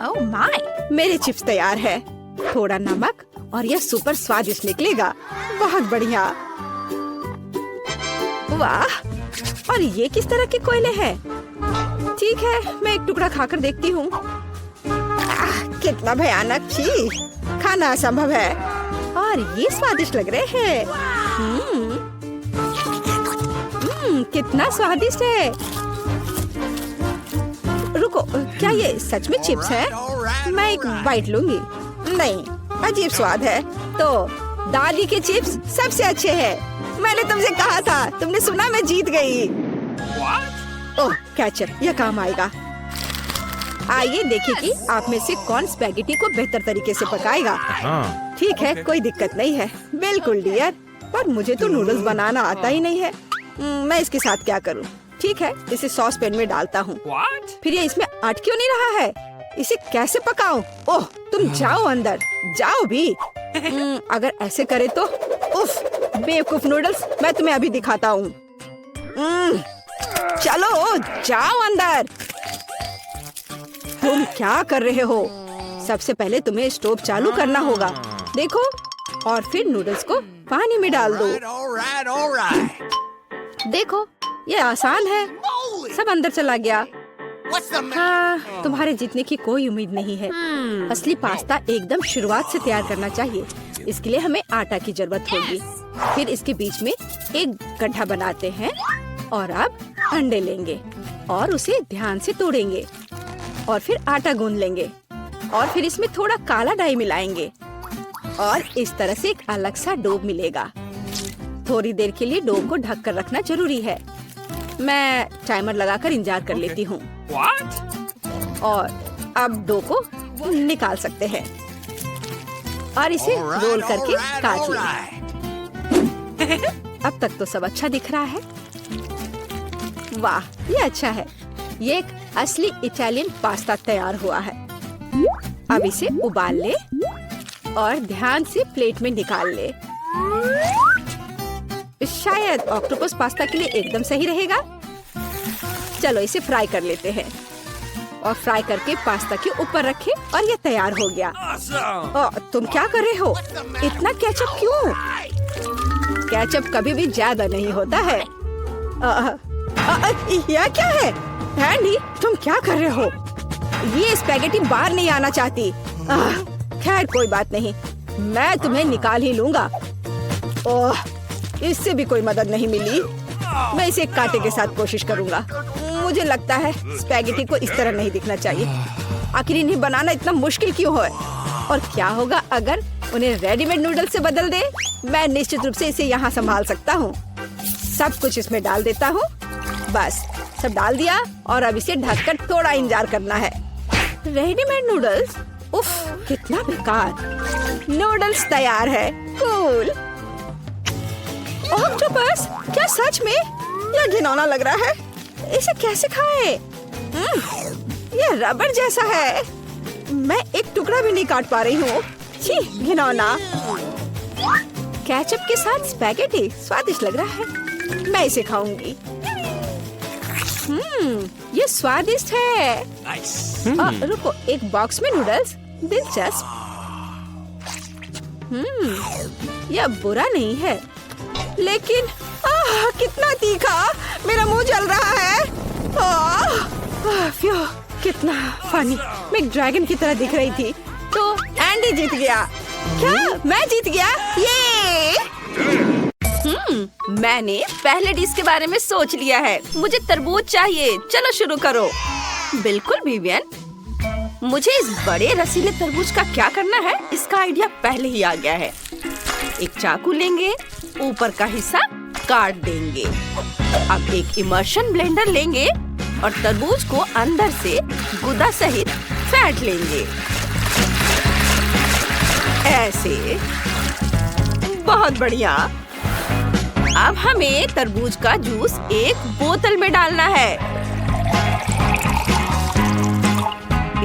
ओह माय, मेरे चिप्स तैयार है। थोड़ा नमक और यह सुपर स्वादिष्ट निकलेगा। बहुत बढ़िया। वाह, और ये किस तरह के कोयले हैं? ठीक है, मैं एक टुकड़ा खाकर देखती हूँ। कितना भयानक! छी, खाना असंभव है। और ये स्वादिष्ट लग रहे हैं। कितना स्वादिष्ट है। रुको, क्या ये सच में चिप्स है? मैं एक बाइट लूंगी। नहीं, अजीब स्वाद है। तो दादी के चिप्स सबसे अच्छे हैं। मैंने तुमसे कहा था। तुमने सुना? मैं जीत गई। ओह कैचअप, यह काम आएगा। आइए देखें कि आप में से कौन स्पैगेटी को बेहतर तरीके से पकाएगा। ठीक है, कोई दिक्कत नहीं है। बिल्कुल डियर, पर मुझे तो नूडल्स बनाना आता ही नहीं है। मैं इसके साथ क्या करूं? ठीक है, इसे सॉस पैन में डालता हूँ। फिर ये इसमें अट क्यों नहीं रहा है? इसे कैसे पकाऊं? ओह, तुम जाओ अंदर, जाओ भी। अगर ऐसे करे तो उफ, बेवकूफ नूडल्स, मैं तुम्हें अभी दिखाता हूँ। चलो जाओ अंदर। तुम क्या कर रहे हो? सबसे पहले तुम्हें स्टोव चालू करना होगा। देखो, और फिर नूडल्स को पानी में डाल दो। देखो, ये आसान है। सब अंदर चला गया। हाँ, तुम्हारे जीतने की कोई उम्मीद नहीं है। असली पास्ता एकदम शुरुआत से तैयार करना चाहिए। इसके लिए हमें आटा की जरूरत होगी। फिर इसके बीच में एक गड्ढा बनाते हैं और अब अंडे लेंगे और उसे ध्यान से तोड़ेंगे और फिर आटा गूंद लेंगे और फिर इसमें थोड़ा काला डाई मिलाएंगे और इस तरह से एक अलग सा डो मिलेगा। थोड़ी देर के लिए डो को ढक कर रखना जरूरी है। मैं टाइमर लगाकर इंतजार कर लेती हूँ। और अब डो को निकाल सकते हैं और इसे रोल करके काट लें। अब तक तो सब अच्छा दिख रहा है। वाह, ये अच्छा है। ये एक असली इटालियन पास्ता तैयार हुआ है। अब इसे उबाल ले और ध्यान से प्लेट में निकाल ले। शायद ऑक्टोपस पास्ता के लिए एकदम सही रहेगा। चलो इसे फ्राई कर लेते हैं और फ्राई करके पास्ता के ऊपर रखे और ये तैयार हो गया। तुम क्या कर रहे हो? इतना केचप क्यों? केचप कभी भी ज्यादा नहीं होता है। यह क्या है? एंडी, तुम क्या कर रहे हो? ये स्पैगेटी बाहर नहीं आना चाहती। खैर कोई बात नहीं, मैं तुम्हें निकाल ही लूंगा। ओह, इससे भी कोई मदद नहीं मिली। मैं इसे कांटे के साथ कोशिश करूंगा। मुझे लगता है स्पैगेटी को इस तरह नहीं दिखना चाहिए। आखिर इन्हें बनाना इतना मुश्किल क्यों है? और क्या होगा अगर उन्हें रेडीमेड नूडल्स से बदल दे? मैं निश्चित रूप से इसे यहाँ संभाल सकता हूँ। सब कुछ इसमें डाल देता हूँ। बस सब डाल दिया और अब इसे ढककर थोड़ा इंतजार करना है। Readymade noodles? उफ, कितना बेकार। नूडल्स तैयार है। कूल। ऑक्टोपस, क्या सच में? यह घिनौना लग रहा है। इसे कैसे खाएं? यह रबर जैसा है। मैं एक टुकड़ा भी नहीं काट पा रही हूँ। छी, घिनौना। केचप के साथ स्पैगेटी स्वादिष्ट लग रहा है। मैं इसे खाऊंगी। ये स्वादिष्ट है। रुको, एक बॉक्स में नूडल्स, दिलचस्प। यह बुरा नहीं है, लेकिन कितना तीखा। मेरा मुंह जल रहा है। कितना फनी। मैं एक ड्रैगन की तरह दिख रही थी। तो एंडी जीत गया। क्या मैं जीत गया? ये मैंने पहले डिश के बारे में सोच लिया है। मुझे तरबूज चाहिए। चलो शुरू करो। बिल्कुल विवियन, मुझे इस बड़े रसीले तरबूज का क्या करना है इसका आइडिया पहले ही आ गया है। एक चाकू लेंगे, ऊपर का हिस्सा काट देंगे। अब एक इमर्शन ब्लेंडर लेंगे और तरबूज को अंदर से गुदा सहित फेंट लेंगे। ऐसे। बहुत बढ़िया। अब हमें तरबूज का जूस एक बोतल में डालना है।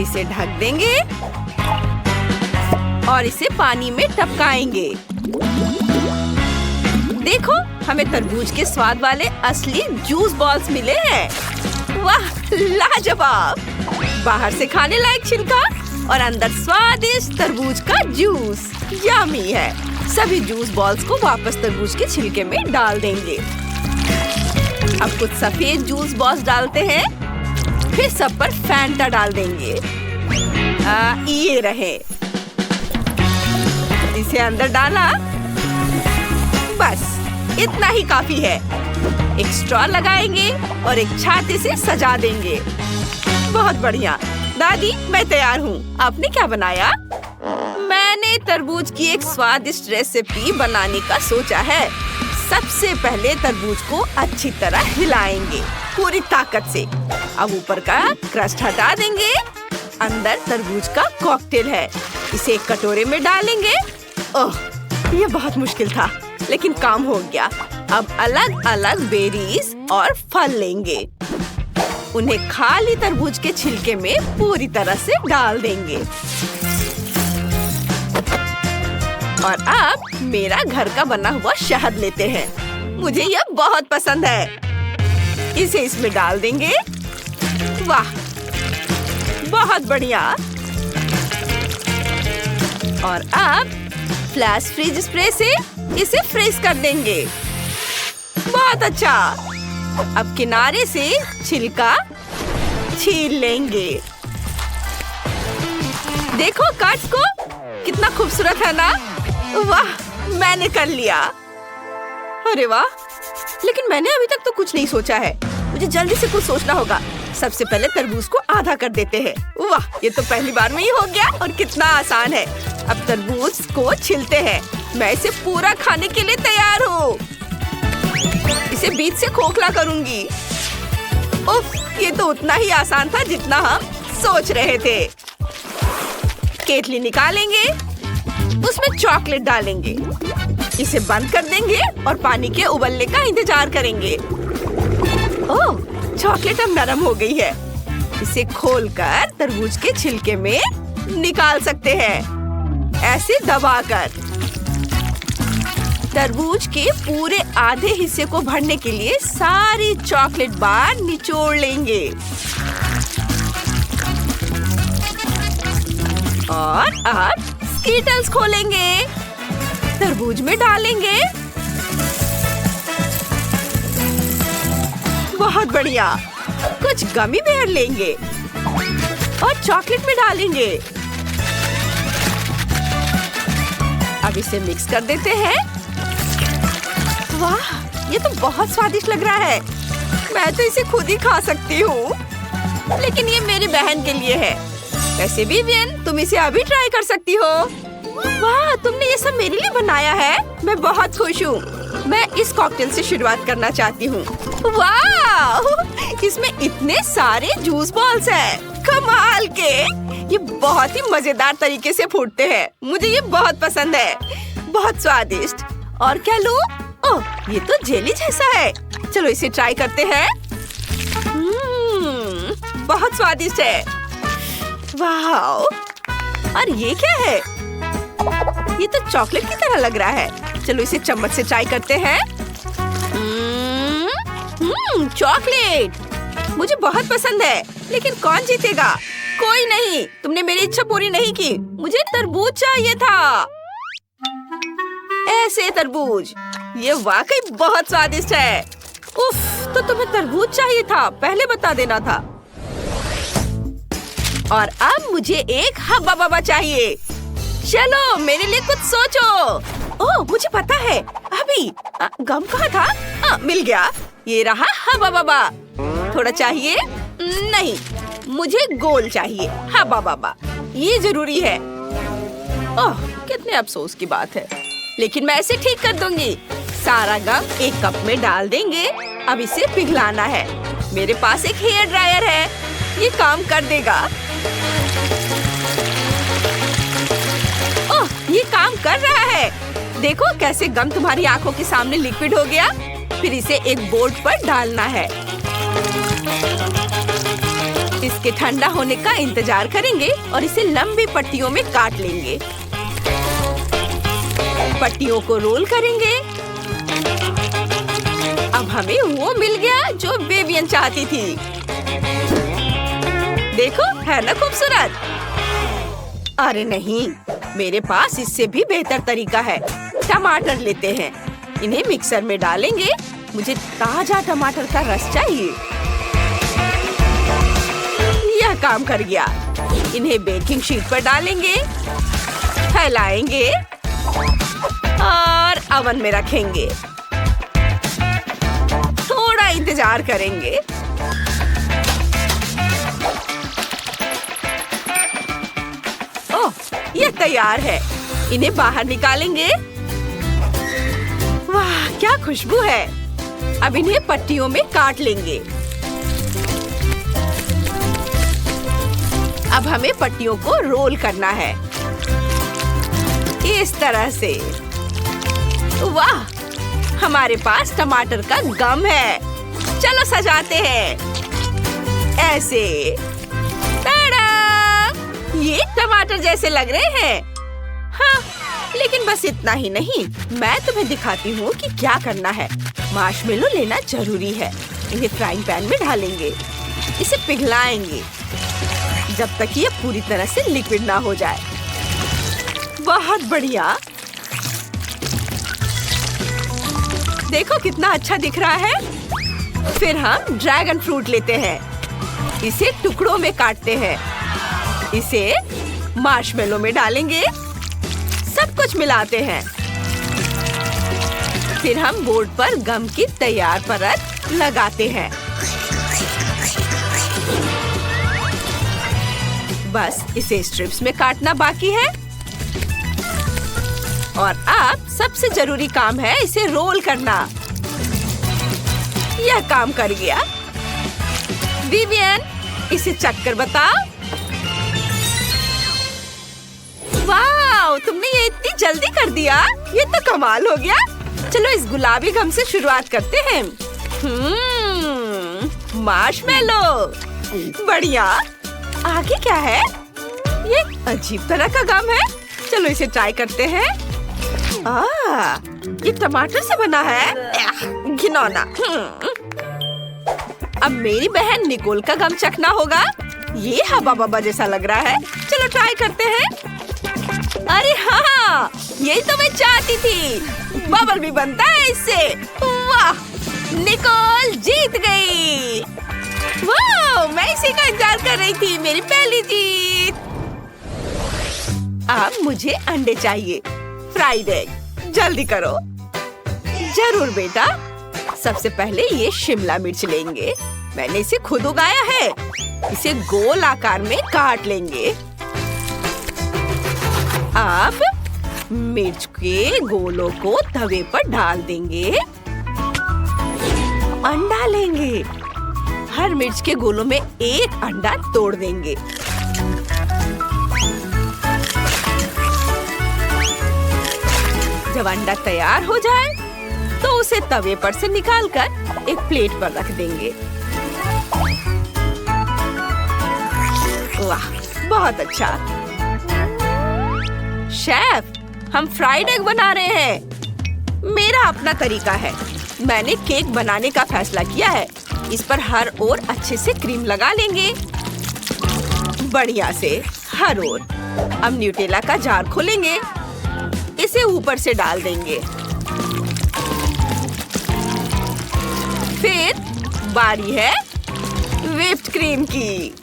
इसे ढक देंगे और इसे पानी में टपकाएंगे। देखो, हमें तरबूज के स्वाद वाले असली जूस बॉल्स मिले हैं। वाह, लाजवाब। बाहर से खाने लायक छिलका और अंदर स्वादिष्ट तरबूज का जूस। यम्मी है। सभी जूस बॉल्स को वापस तरबूज के छिलके में डाल देंगे। अब कुछ सफेद जूस बॉल्स डालते हैं, फिर सब पर फैंटा डाल देंगे। ये रहे। इसे अंदर डाला। बस इतना ही काफी है। एक स्ट्रॉ लगाएंगे और एक छाते से सजा देंगे। बहुत बढ़िया। दादी, मैं तैयार हूँ। आपने क्या बनाया? मैंने तरबूज की एक स्वादिष्ट रेसिपी बनाने का सोचा है। सबसे पहले तरबूज को अच्छी तरह हिलाएंगे पूरी ताकत से। अब ऊपर का क्रस्ट हटा देंगे। अंदर तरबूज का कॉकटेल है। इसे एक कटोरे में डालेंगे। ओह, ये बहुत मुश्किल था, लेकिन काम हो गया। अब अलग अलग बेरीज और फल लेंगे। उन्हें खाली तरबूज के छिलके में पूरी तरह से डाल देंगे। और अब मेरा घर का बना हुआ शहद लेते हैं। मुझे यह बहुत पसंद है। इसे इसमें डाल देंगे। वाह, बहुत बढ़िया। और अब फ्लैश फ्रीज स्प्रे से इसे फ्रीज कर देंगे। बहुत अच्छा। अब किनारे से छिलका छील लेंगे। देखो कट्स को, कितना खूबसूरत है ना? वाह, मैंने कर लिया। अरे वाह, लेकिन मैंने अभी तक तो कुछ नहीं सोचा है। मुझे जल्दी से कुछ सोचना होगा। सबसे पहले तरबूज को आधा कर देते हैं। वाह, ये तो पहली बार में ही हो गया और कितना आसान है। अब तरबूज को छिलते हैं। मैं इसे पूरा खाने के लिए तैयार हूँ। इसे बीच से खोखला करूंगी। उफ, ये तो उतना ही आसान था जितना हम सोच रहे थे। केतली निकालेंगे, उसमें चॉकलेट डालेंगे। इसे बंद कर देंगे और पानी के उबलने का इंतजार करेंगे। ओह, चॉकलेट अब नरम हो गई है। इसे खोलकर तरबूज के छिलके में निकाल सकते हैं, ऐसे दबाकर। तरबूज के पूरे आधे हिस्से को भरने के लिए सारी चॉकलेट बार निचोड़ लेंगे। और अब स्कीटल्स खोलेंगे, तरबूज में डालेंगे। बहुत बढ़िया। कुछ गमी बेयर लेंगे और चॉकलेट में डालेंगे। अब इसे मिक्स कर देते हैं। वाह, ये तो बहुत स्वादिष्ट लग रहा है। मैं तो इसे खुद ही खा सकती हूँ, लेकिन ये मेरी बहन के लिए है। वैसे भी विवियन, तुम इसे अभी ट्राई कर सकती हो। वाह, तुमने ये सब मेरे लिए बनाया है। मैं बहुत खुश हूँ। मैं इस कॉकटेल से शुरुआत करना चाहती हूँ। वाह, इसमें इतने सारे जूस बॉल्स हैं। कमाल के। ये बहुत ही मजेदार तरीके से फूटते हैं। मुझे ये बहुत पसंद है। बहुत स्वादिष्ट। और क्या लूं? ओह, ये तो जेली जैसा है। चलो इसे ट्राई करते हैं। बहुत स्वादिष्ट है। वाह, और ये क्या है? ये तो चॉकलेट की तरह लग रहा है। चलो इसे चम्मच से ट्राई करते हैं। चॉकलेट मुझे बहुत पसंद है, लेकिन कौन जीतेगा? कोई नहीं, तुमने मेरी इच्छा पूरी नहीं की। मुझे तरबूज चाहिए था। ऐसे तरबूज, ये वाकई बहुत स्वादिष्ट है। उफ, तो तुम्हें तरबूज चाहिए था, पहले बता देना था। और अब मुझे एक हब्बा बब्बा चाहिए। चलो मेरे लिए कुछ सोचो। ओह, मुझे पता है। भी। गम कहाँ था? मिल गया, ये रहा। हवा बाबा। थोड़ा चाहिए? नहीं, मुझे गोल चाहिए। हवा बाबा, ये जरूरी है। ओह, कितने अफसोस की बात है, लेकिन मैं इसे ठीक कर दूंगी। सारा गम एक कप में डाल देंगे। अब इसे पिघलाना है। मेरे पास एक हेयर ड्रायर है, ये काम कर देगा। ओह, ये काम कर रहा है। देखो कैसे गम तुम्हारी आंखों के सामने लिक्विड हो गया। फिर इसे एक बोर्ड पर डालना है। इसके ठंडा होने का इंतजार करेंगे और इसे लंबी पट्टियों में काट लेंगे। पट्टियों को रोल करेंगे। अब हमें वो मिल गया जो बेबियन चाहती थी। देखो, है ना खूबसूरत? अरे नहीं, मेरे पास इससे भी बेहतर तरीका है। टमाटर लेते हैं, इन्हें मिक्सर में डालेंगे। मुझे ताजा टमाटर का रस चाहिए। यह काम कर गया। इन्हें बेकिंग शीट पर डालेंगे, फैलाएंगे और ओवन में रखेंगे। थोड़ा इंतजार करेंगे। ओह, ये तैयार है। इन्हें बाहर निकालेंगे। वाह, क्या खुशबू है। अब इन्हें पट्टियों में काट लेंगे। अब हमें पट्टियों को रोल करना है, इस तरह से। वाह, हमारे पास टमाटर का गम है। चलो सजाते हैं ऐसे। टाडा! ये टमाटर जैसे लग रहे हैं। हाँ, लेकिन बस इतना ही नहीं, मैं तुम्हें दिखाती हूँ कि क्या करना है। मार्शमेलो लेना जरूरी है। इन्हें फ्राइंग पैन में डालेंगे। इसे पिघलाएंगे जब तक ये पूरी तरह से लिक्विड ना हो जाए। बहुत बढ़िया। देखो कितना अच्छा दिख रहा है। फिर हम ड्रैगन फ्रूट लेते हैं। इसे टुकड़ों में काटते हैं। इसे मार्शमेलो में डालेंगे। सब कुछ मिलाते हैं। फिर हम बोर्ड पर गम की तैयार परत लगाते हैं। बस इसे स्ट्रिप्स में काटना बाकी है। और अब सबसे जरूरी काम है इसे रोल करना। यह काम कर गया। विवियन, इसे चख कर बताओ। वाह, तुमने ये इतनी जल्दी कर दिया। ये तो कमाल हो गया। चलो इस गुलाबी गम से शुरुआत करते हैं। मार्शमेलो, बढ़िया। आगे क्या है? ये अजीब तरह का गम है। चलो इसे ट्राई करते हैं। ये टमाटर से बना है। घिनौना। अब मेरी बहन निकोल का गम चखना होगा। ये हवा बाबा जैसा लग रहा है। चलो ट्राई करते हैं। अरे हाँ, यही तो मैं चाहती थी। बबल भी बनता है इससे। वाह, निकोल जीत गई। वाह, मैं इसी का इंतजार कर रही थी। मेरी पहली जीत। अब मुझे अंडे चाहिए। फ्राइड एग, जल्दी करो। जरूर बेटा। सबसे पहले ये शिमला मिर्च लेंगे। मैंने इसे खुद उगाया है। इसे गोल आकार में काट लेंगे। अब मिर्च के गोलों को तवे पर डाल देंगे। अंडा लेंगे। हर मिर्च के गोलों में एक अंडा तोड़ देंगे। जब अंडा तैयार हो जाए तो उसे तवे पर से निकालकर एक प्लेट पर रख देंगे। वाह, बहुत अच्छा। शेफ, हम फ्राइड एग बना रहे हैं। मेरा अपना तरीका है। मैंने केक बनाने का फैसला किया है। इस पर हर ओर अच्छे से क्रीम लगा लेंगे। बढ़िया से हर ओर। अब न्यूटेला का जार खोलेंगे। इसे ऊपर से डाल देंगे। फिर बारी है व्हिप्ड क्रीम की।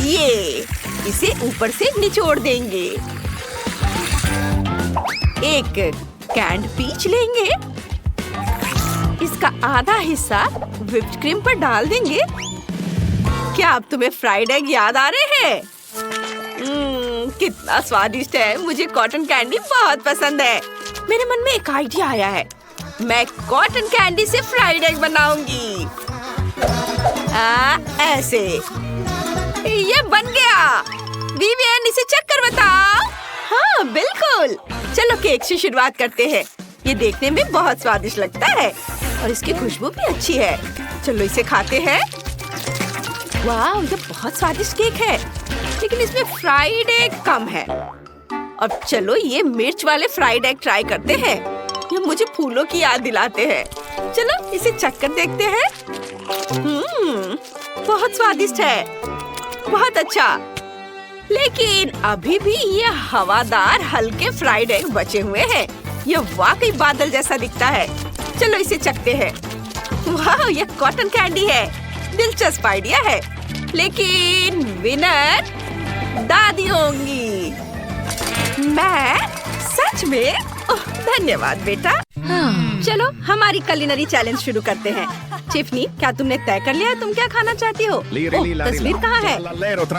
ये इसे ऊपर से निचोड़ देंगे। एक कैंड पीच लेंगे, इसका आधा हिस्सा व्हिप्ड क्रीम पर डाल देंगे। क्या अब तुम्हें फ्राइड एग याद आ रहे हैं? कितना स्वादिष्ट है। मुझे कॉटन कैंडी बहुत पसंद है। मेरे मन में एक आइडिया आया है। मैं कॉटन कैंडी से फ्राइड एग बनाऊंगी। ऐसे। ये बन गया। विवियन, इसे चेक कर बताओ। हाँ बिल्कुल। चलो केक से शुरुआत करते हैं। ये देखने में बहुत स्वादिष्ट लगता है और इसकी खुशबू भी अच्छी है। चलो इसे खाते हैं। वाह, ये बहुत स्वादिष्ट केक है, लेकिन इसमें फ्राइड एग कम है। अब चलो ये मिर्च वाले फ्राइड एग ट्राई करते हैं। ये मुझे फूलों की याद दिलाते हैं। चलो इसे चख कर देखते हैं। बहुत स्वादिष्ट है, बहुत अच्छा। लेकिन अभी भी ये हवादार हल्के फ्राइड एग बचे हुए हैं। ये वाकई बादल जैसा दिखता है। चलो इसे चखते हैं। वाह, ये कॉटन कैंडी है। दिलचस्प आइडिया है, लेकिन विनर दादी होंगी। मैं सच में? ओह, धन्यवाद बेटा। चलो हमारी कुलिनरी चैलेंज शुरू करते हैं। टिफनी, क्या तुमने तय कर लिया तुम क्या खाना चाहती हो? तस्वीर कहाँ है?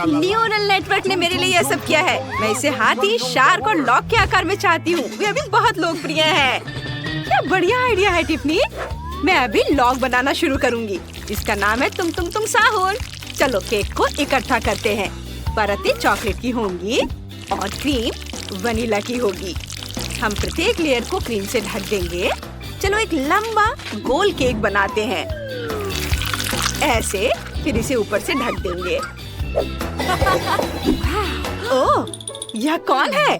न्यूरल नेटवर्क ने मेरे लिए यह सब किया है। मैं इसे हाथी, शार्क और लॉक के आकार में चाहती हूँ। वे अभी बहुत लोकप्रिय है। क्या बढ़िया आइडिया है टिफनी। मैं अभी लॉक बनाना शुरू करूँगी। इसका नाम है तुम साहुल। चलो केक को इकट्ठा करते हैं। परतें चॉकलेट की होंगी और क्रीम वनीला की होगी। हम प्रत्येक लेयर को क्रीम से ढक देंगे। चलो एक लंबा गोल केक बनाते हैं। ऐसे, फिर इसे ऊपर से ढक देंगे। ओह, यह कौन है?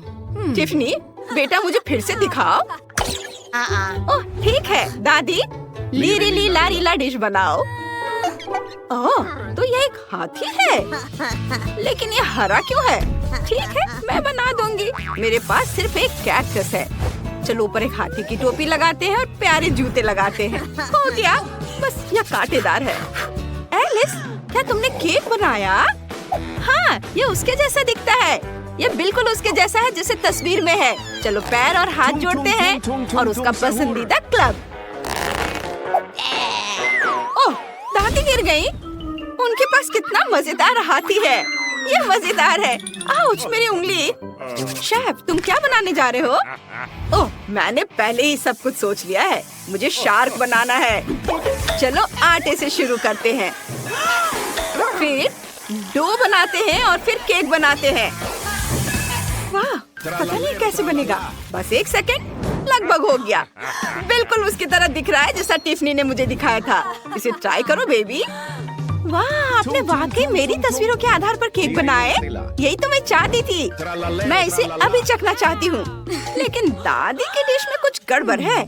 टिफनी, बेटा मुझे फिर से दिखाओ। ओह ठीक है दादी, लीरी लारी ला डिश बनाओ। ओह, तो यह एक हाथी है, लेकिन ये हरा क्यों है? ठीक है, मैं बना दूंगी। मेरे पास सिर्फ एक कैक्टस है। चलो ऊपर एक हाथी की टोपी लगाते हैं और प्यारे जूते लगाते हैं। हो गया, बस यह कांटेदार है। एलिस, क्या तुमने केक बनाया? हाँ, ये उसके जैसा दिखता है। ये बिल्कुल उसके जैसा है जैसे तस्वीर में है। चलो पैर और हाथ जोड़ते हैं और उसका पसंदीदा क्लब। ओह, दादी गिर गई। उनके पास कितना मजेदार हाथी है। ये मजेदार है। आउच, मेरी उंगली। शेफ, तुम क्या बनाने जा रहे हो? ओह, मैंने पहले ही सब कुछ सोच लिया है। मुझे शार्क बनाना है। चलो आटे से शुरू करते हैं, फिर डो बनाते हैं और फिर केक बनाते हैं। वाह, पता नहीं कैसे बनेगा। बस एक सेकंड, लगभग हो गया। बिल्कुल उसकी तरह दिख रहा है जैसा टिफनी ने मुझे दिखाया था। इसे ट्राई करो बेबी। वाह, आपने वाकई मेरी तस्वीरों के आधार पर केक बनाए। यही तो मैं चाहती थी। मैं इसे अभी चखना चाहती हूँ, लेकिन दादी की डिश में कुछ गड़बड़ है।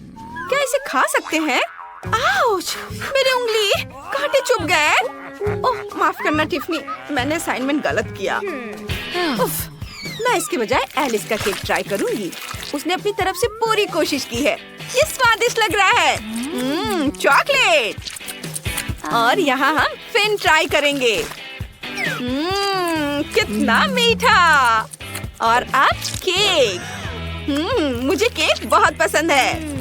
क्या इसे खा सकते हैं? आउच, मेरी उंगली, कांटे चुभ गए। ओह, माफ करना टिफनी, मैंने असाइनमेंट गलत किया। उफ, मैं इसके बजाय एलिस का केक ट्राई करूंगी। उसने अपनी तरफ से पूरी कोशिश की है। ये स्वादिष्ट लग रहा है। चॉकलेट। और यहाँ हम फिन ट्राई करेंगे। कितना मीठा। और अब केक। मुझे केक बहुत पसंद है।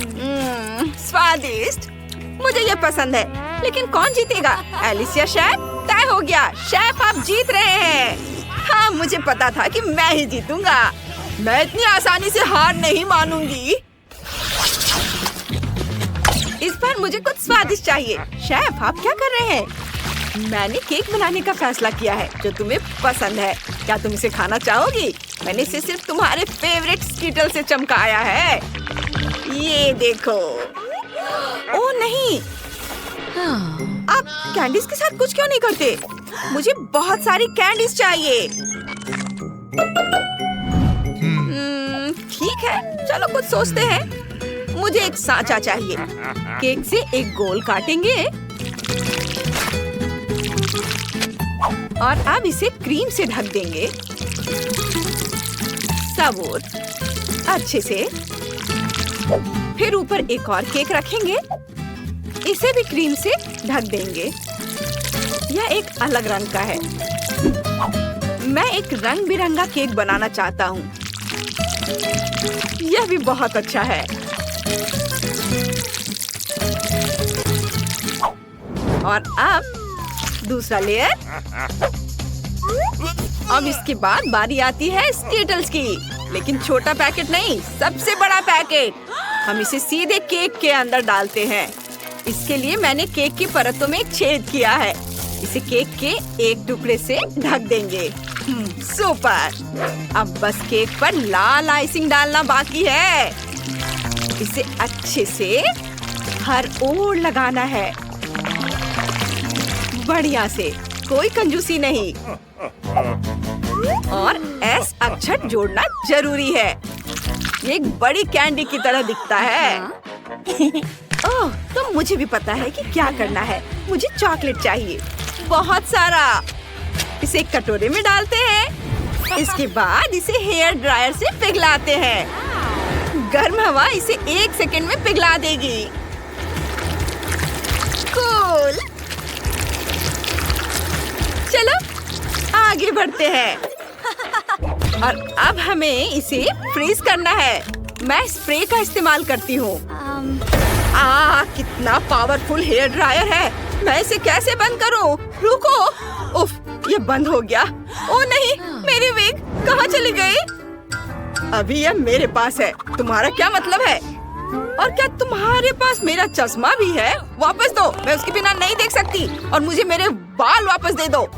स्वादिष्ट। मुझे ये पसंद है, लेकिन कौन जीतेगा, एलिस या शेफ? तय हो गया, शेफ आप जीत रहे हैं। हाँ, मुझे पता था कि मैं ही जीतूंगा। मैं इतनी आसानी से हार नहीं मानूंगी। इस बार मुझे कुछ स्वादिष्ट चाहिए। शेफ, आप क्या कर रहे हैं? मैंने केक बनाने का फैसला किया है जो तुम्हें पसंद है। क्या तुम इसे खाना चाहोगी? मैंने इसे सिर्फ तुम्हारे फेवरेट स्किटल से चमकाया है। ये देखो। ओह नहीं, आप कैंडीज के साथ कुछ क्यों नहीं करते? मुझे बहुत सारी कैंडीज चाहिए। ठीक है, चलो कुछ सोचते हैं। मुझे एक सांचा चाहिए। केक से एक गोल काटेंगे और अब इसे क्रीम से ढक देंगे। सबूत अच्छे से। फिर ऊपर एक और केक रखेंगे। इसे भी क्रीम से ढक देंगे। यह एक अलग रंग का है। मैं एक रंग बिरंगा केक बनाना चाहता हूँ। यह भी बहुत अच्छा है। और अब दूसरा लेयर। अब इसके बाद बारी आती है स्कीटल्स की, लेकिन छोटा पैकेट नहीं, सबसे बड़ा पैकेट। हम इसे सीधे केक के अंदर डालते हैं। इसके लिए मैंने केक की परतों में एक छेद किया है। इसे केक के एक टुकड़े से ढक देंगे। सुपर! अब बस केक पर लाल आइसिंग डालना बाकी है। इसे अच्छे से हर ओर लगाना है, बढ़िया से, कोई कंजूसी नहीं। और एस अक्षर जोड़ना जरूरी है। ये एक बड़ी कैंडी की तरह दिखता है। ओह, तो मुझे भी पता है कि क्या करना है। मुझे चॉकलेट चाहिए, बहुत सारा। इसे एक कटोरे में डालते हैं। इसके बाद इसे हेयर ड्रायर से पिघलाते हैं। गर्म हवा इसे 1 सेकंड में पिघला देगी। कूल! चलो आगे बढ़ते हैं। और अब हमें इसे फ्रीज करना है। मैं स्प्रे का इस्तेमाल करती हूँ। कितना पावरफुल हेयर ड्रायर है। मैं इसे कैसे बंद करूँ? रुको। उफ, ये बंद हो गया। ओ नहीं, मेरी विग कहाँ चली गई? अभी यह मेरे पास है। तुम्हारा क्या मतलब है? और क्या तुम्हारे पास मेरा चश्मा भी है? वापस दो, मैं उसके बिना नहीं देख सकती। और मुझे मेरे बाल वापस दे दो।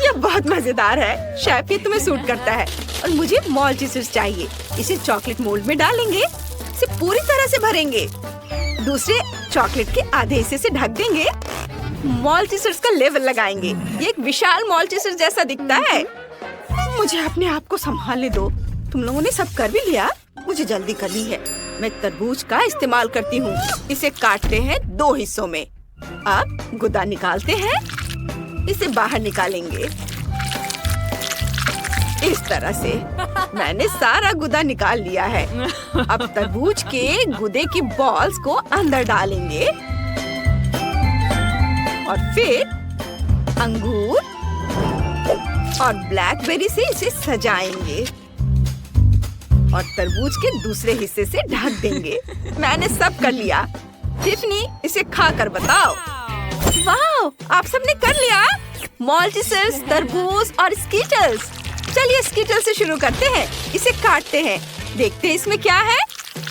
यह बहुत मजेदार है। शायद ये तुम्हें सूट करता है। और मुझे मॉल्टीसर्स चाहिए। इसे चॉकलेट मोल्ड में डालेंगे। इसे पूरी तरह से भरेंगे। दूसरे चॉकलेट के आधे हिस्से से ढक देंगे। मॉल्टीसर्स का लेवल लगाएंगे। ये एक विशाल मॉल्टीसर जैसा दिखता है। मुझे अपने आप को संभालने दो। तुम लोगों ने सब कर भी लिया? मुझे जल्दी करनी है। मैं तरबूज का इस्तेमाल करती हूँ। इसे काटते हैं 2 हिस्सों में। अब गुदा निकालते हैं। इसे बाहर निकालेंगे इस तरह से। मैंने सारा गुदा निकाल लिया है। अब तरबूज के गुदे की बॉल्स को अंदर डालेंगे और फिर अंगूर और ब्लैकबेरी से इसे सजाएंगे और तरबूज के दूसरे हिस्से से ढक देंगे। मैंने सब कर लिया। टिफनी, इसे खाकर बताओ। वाह, आप सबने कर लिया। मॉल्टीसर्स, तरबूज और स्कीटल्स। चलिए स्कीटल से शुरू करते हैं। इसे काटते हैं। देखते हैं इसमें क्या है।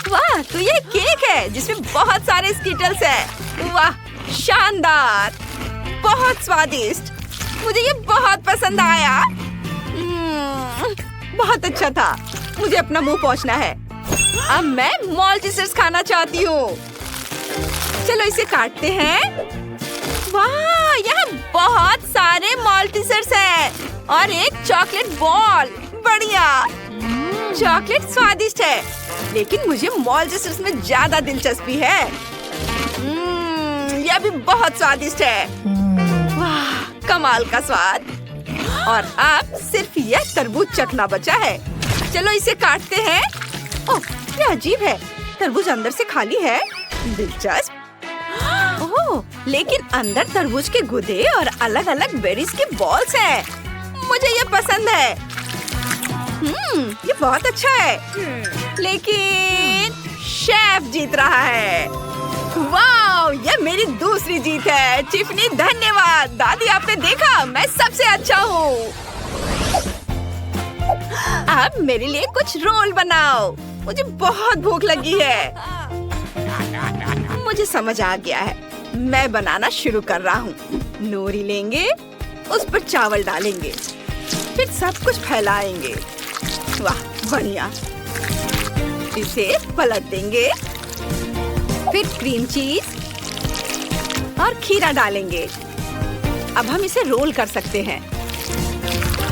वाह, तो ये केक है जिसमें बहुत सारे स्कीटल्स हैं। वाह, शानदार, बहुत स्वादिष्ट। मुझे ये बहुत पसंद आया। बहुत अच्छा था। मुझे अपना मुंह पोंछना है। अब मैं मॉल्टीसर्स खाना चाहती हूँ। चलो इसे काटते हैं। वाह, यहाँ बहुत सारे मॉल्टीसर्स हैं और एक चॉकलेट बॉल। बढ़िया। चॉकलेट स्वादिष्ट है, लेकिन मुझे मॉल्टीसर्स में ज्यादा दिलचस्पी है। यह भी बहुत स्वादिष्ट है। वाह, कमाल का स्वाद। और अब सिर्फ यह तरबूज चखना बचा है। चलो इसे काटते हैं। ओह, ये अजीब है। तरबूज अंदर से खाली है। दिलचस्प। ओह, लेकिन अंदर तरबूज के गुदे और अलग अलग बेरीज के बॉल्स हैं। मुझे ये पसंद है। ये बहुत अच्छा है। लेकिन शेफ जीत रहा है। वाह, ये मेरी दूसरी जीत है। टिफनी, धन्यवाद। दादी, आपने देखा, मैं सबसे अच्छा हूँ। अब मेरे लिए कुछ रोल बनाओ। मुझे बहुत भूख लगी है। मुझे समझ आ गया है। मैं बनाना शुरू कर रहा हूँ। नोरी लेंगे, उस पर चावल डालेंगे, फिर सब कुछ फैलाएंगे। वाह, बढ़िया। इसे पलट देंगे, फिर क्रीम चीज और खीरा डालेंगे। अब हम इसे रोल कर सकते हैं।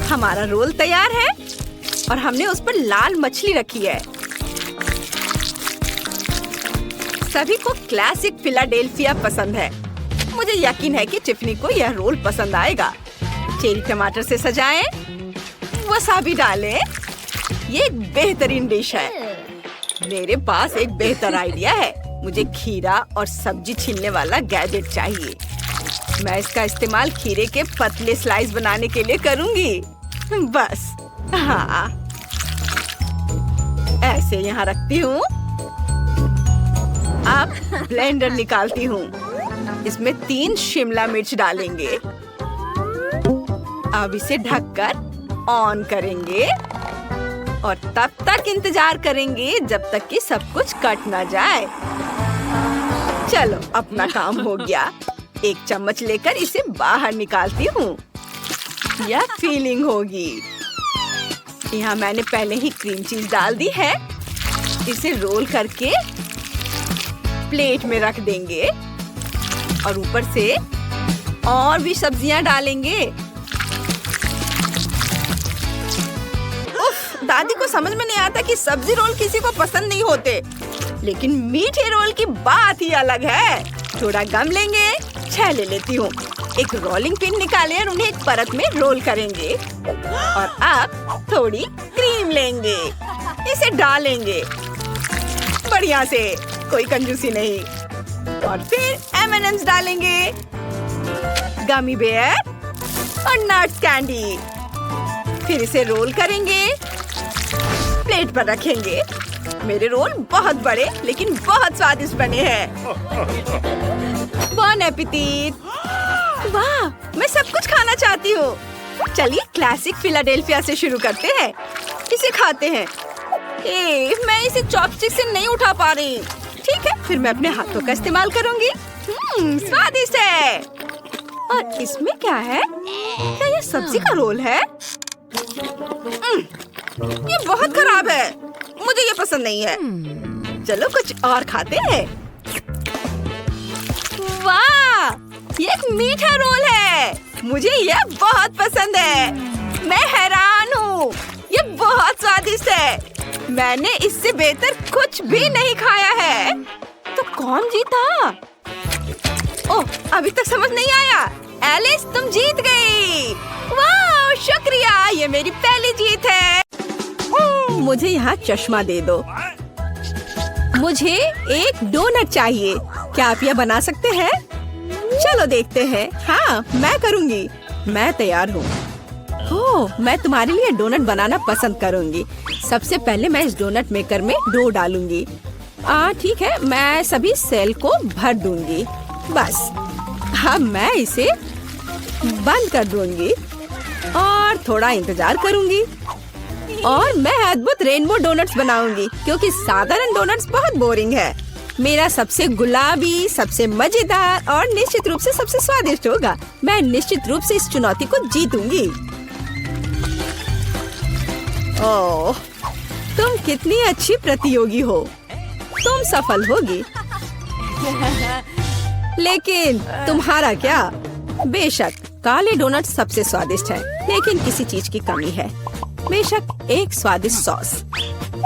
हमारा रोल तैयार है और हमने उस पर लाल मछली रखी है। सभी को क्लासिक फिलाडेल्फिया पसंद है। मुझे यकीन है कि टिफनी को यह रोल पसंद आएगा। चेरी टमाटर से सजाएं, वसाबी डालें। ये एक बेहतरीन डिश है। मेरे पास एक बेहतर आइडिया है। मुझे खीरा और सब्जी छीलने वाला गैजेट चाहिए। मैं इसका इस्तेमाल खीरे के पतले स्लाइस बनाने के लिए करूंगी। बस, हाँ। ऐसे यहाँ रखती हूँ। अब ब्लेंडर निकालती हूँ। इसमें 3 शिमला मिर्च डालेंगे। अब इसे ढककर ऑन करेंगे और तब तक इंतजार करेंगे जब तक कि सब कुछ कट ना जाए। चलो, अपना काम हो गया। एक चम्मच लेकर इसे बाहर निकालती हूँ। यह फीलिंग होगी। यहाँ मैंने पहले ही क्रीम चीज डाल दी है। इसे रोल करके प्लेट में रख देंगे और ऊपर से और भी सब्जियां डालेंगे। उफ, दादी को समझ में नहीं आता कि सब्जी रोल किसी को पसंद नहीं होते, लेकिन मीठे रोल की बात ही अलग है। थोड़ा गम लेंगे, छेले लेती हूँ। एक रोलिंग पिन निकालें और उन्हें एक परत में रोल करेंगे। और अब थोड़ी क्रीम लेंगे, इसे डालेंगे बढ़िया से, कोई कंजूसी नहीं। और फिर M&M's डालेंगे, गमी बेयर और नट्स कैंडी। फिर इसे रोल करेंगे, प्लेट पर रखेंगे। मेरे रोल बहुत बड़े लेकिन बहुत स्वादिष्ट बने हैं। बॉन एपेटिट। वाह, मैं सब कुछ खाना चाहती हूँ। चलिए क्लासिक फिलाडेल्फिया से शुरू करते हैं। इसे खाते हैं। मैं इसे चॉपस्टिक से नहीं उठा पा रही। ठीक है, फिर मैं अपने हाथों का इस्तेमाल करूँगी। स्वादिष्ट है। और इसमें क्या है? क्या ये सब्जी का रोल है? ये बहुत खराब है, मुझे ये पसंद नहीं है। चलो कुछ और खाते हैं। वाह, ये एक मीठा रोल है। मुझे यह बहुत पसंद है। मैं हैरान हूँ, ये बहुत स्वादिष्ट है। मैंने इससे बेहतर कुछ भी नहीं खाया है। तो कौन जीता? ओह, अभी तक समझ नहीं आया। एलिस, तुम जीत गई। वाह, शुक्रिया, ये मेरी पहली जीत है। मुझे यहाँ चश्मा दे दो। मुझे एक डोनट चाहिए। क्या आप यह बना सकते हैं? चलो देखते हैं। हाँ, मैं करूँगी। मैं तैयार हूँ। ओह, मैं तुम्हारे लिए डोनट बनाना पसंद करूँगी। सबसे पहले मैं इस डोनट मेकर में डो डालूंगी। ठीक है, मैं सभी सेल को भर दूंगी। बस, अब मैं इसे बंद कर दूंगी और थोड़ा इंतजार करूंगी। और मैं अद्भुत रेनबो डोनट्स बनाऊंगी, क्योंकि साधारण डोनट्स बहुत बोरिंग है। मेरा सबसे गुलाबी, सबसे मजेदार और निश्चित रूप से सबसे स्वादिष्ट होगा। मैं निश्चित रूप से इस चुनौती को जीतूंगी। ओह, तुम कितनी अच्छी प्रतियोगी हो। तुम सफल होगी। लेकिन तुम्हारा क्या? बेशक काले डोनट सबसे स्वादिष्ट है, लेकिन किसी चीज की कमी है। बेशक एक स्वादिष्ट सॉस।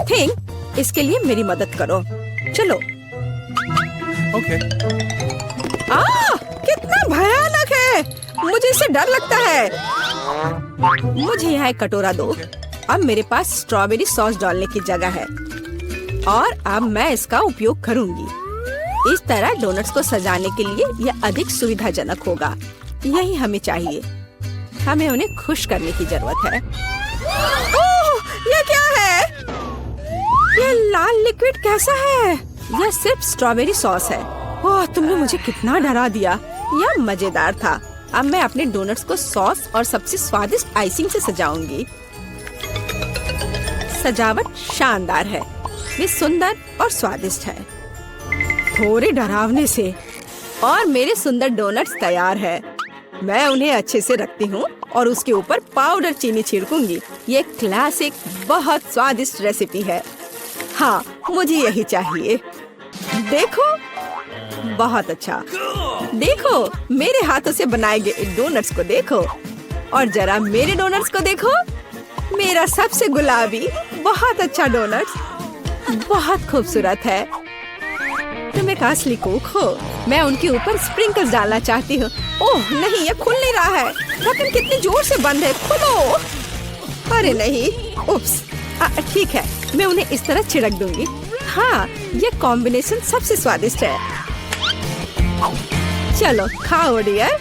थिंक, इसके लिए मेरी मदद करो। चलो। ओके। कितना भयानक है। मुझे इससे डर लगता है। मुझे यहाँ एक कटोरा दो। अब मेरे पास स्ट्रॉबेरी सॉस डालने की जगह है और अब मैं इसका उपयोग करूंगी। इस तरह डोनट्स को सजाने के लिए यह अधिक सुविधाजनक होगा। यही हमें चाहिए। हमें उन्हें खुश करने की जरूरत है। ओह, ये क्या है? ये लाल लिक्विड कैसा है? यह सिर्फ स्ट्रॉबेरी सॉस है। ओह, तुमने मुझे कितना डरा दिया। यह मजेदार था। अब मैं अपने डोनट्स को सॉस और सबसे स्वादिष्ट आइसिंग से सजाऊंगी। सजावट शानदार है। वे सुंदर और स्वादिष्ट है। थोड़े डरावने से। और मेरे सुंदर डोनट्स तैयार है। मैं उन्हें अच्छे से रखती हूँ और उसके ऊपर पाउडर चीनी छिड़कूंगी। ये क्लासिक बहुत स्वादिष्ट रेसिपी है। हाँ, मुझे यही चाहिए। देखो, बहुत अच्छा। देखो, मेरे हाथों से बनाए गए डोनट्स को देखो और जरा मेरे डोनट्स को देखो। मेरा सबसे गुलाबी बहुत अच्छा डोनट्स बहुत खूबसूरत है। तुम एक असली कुक हो। मैं उनके ऊपर स्प्रिंकल्स डालना चाहती हूँ। ओह नहीं, ये खुल नहीं रहा है। ढक्कन कितनी जोर से बंद है। खोलो। अरे नहीं, उप्स। ठीक है, मैं उन्हें इस तरह छिड़क दूंगी। हाँ, ये कॉम्बिनेशन सबसे स्वादिष्ट है। चलो खाओ डियर।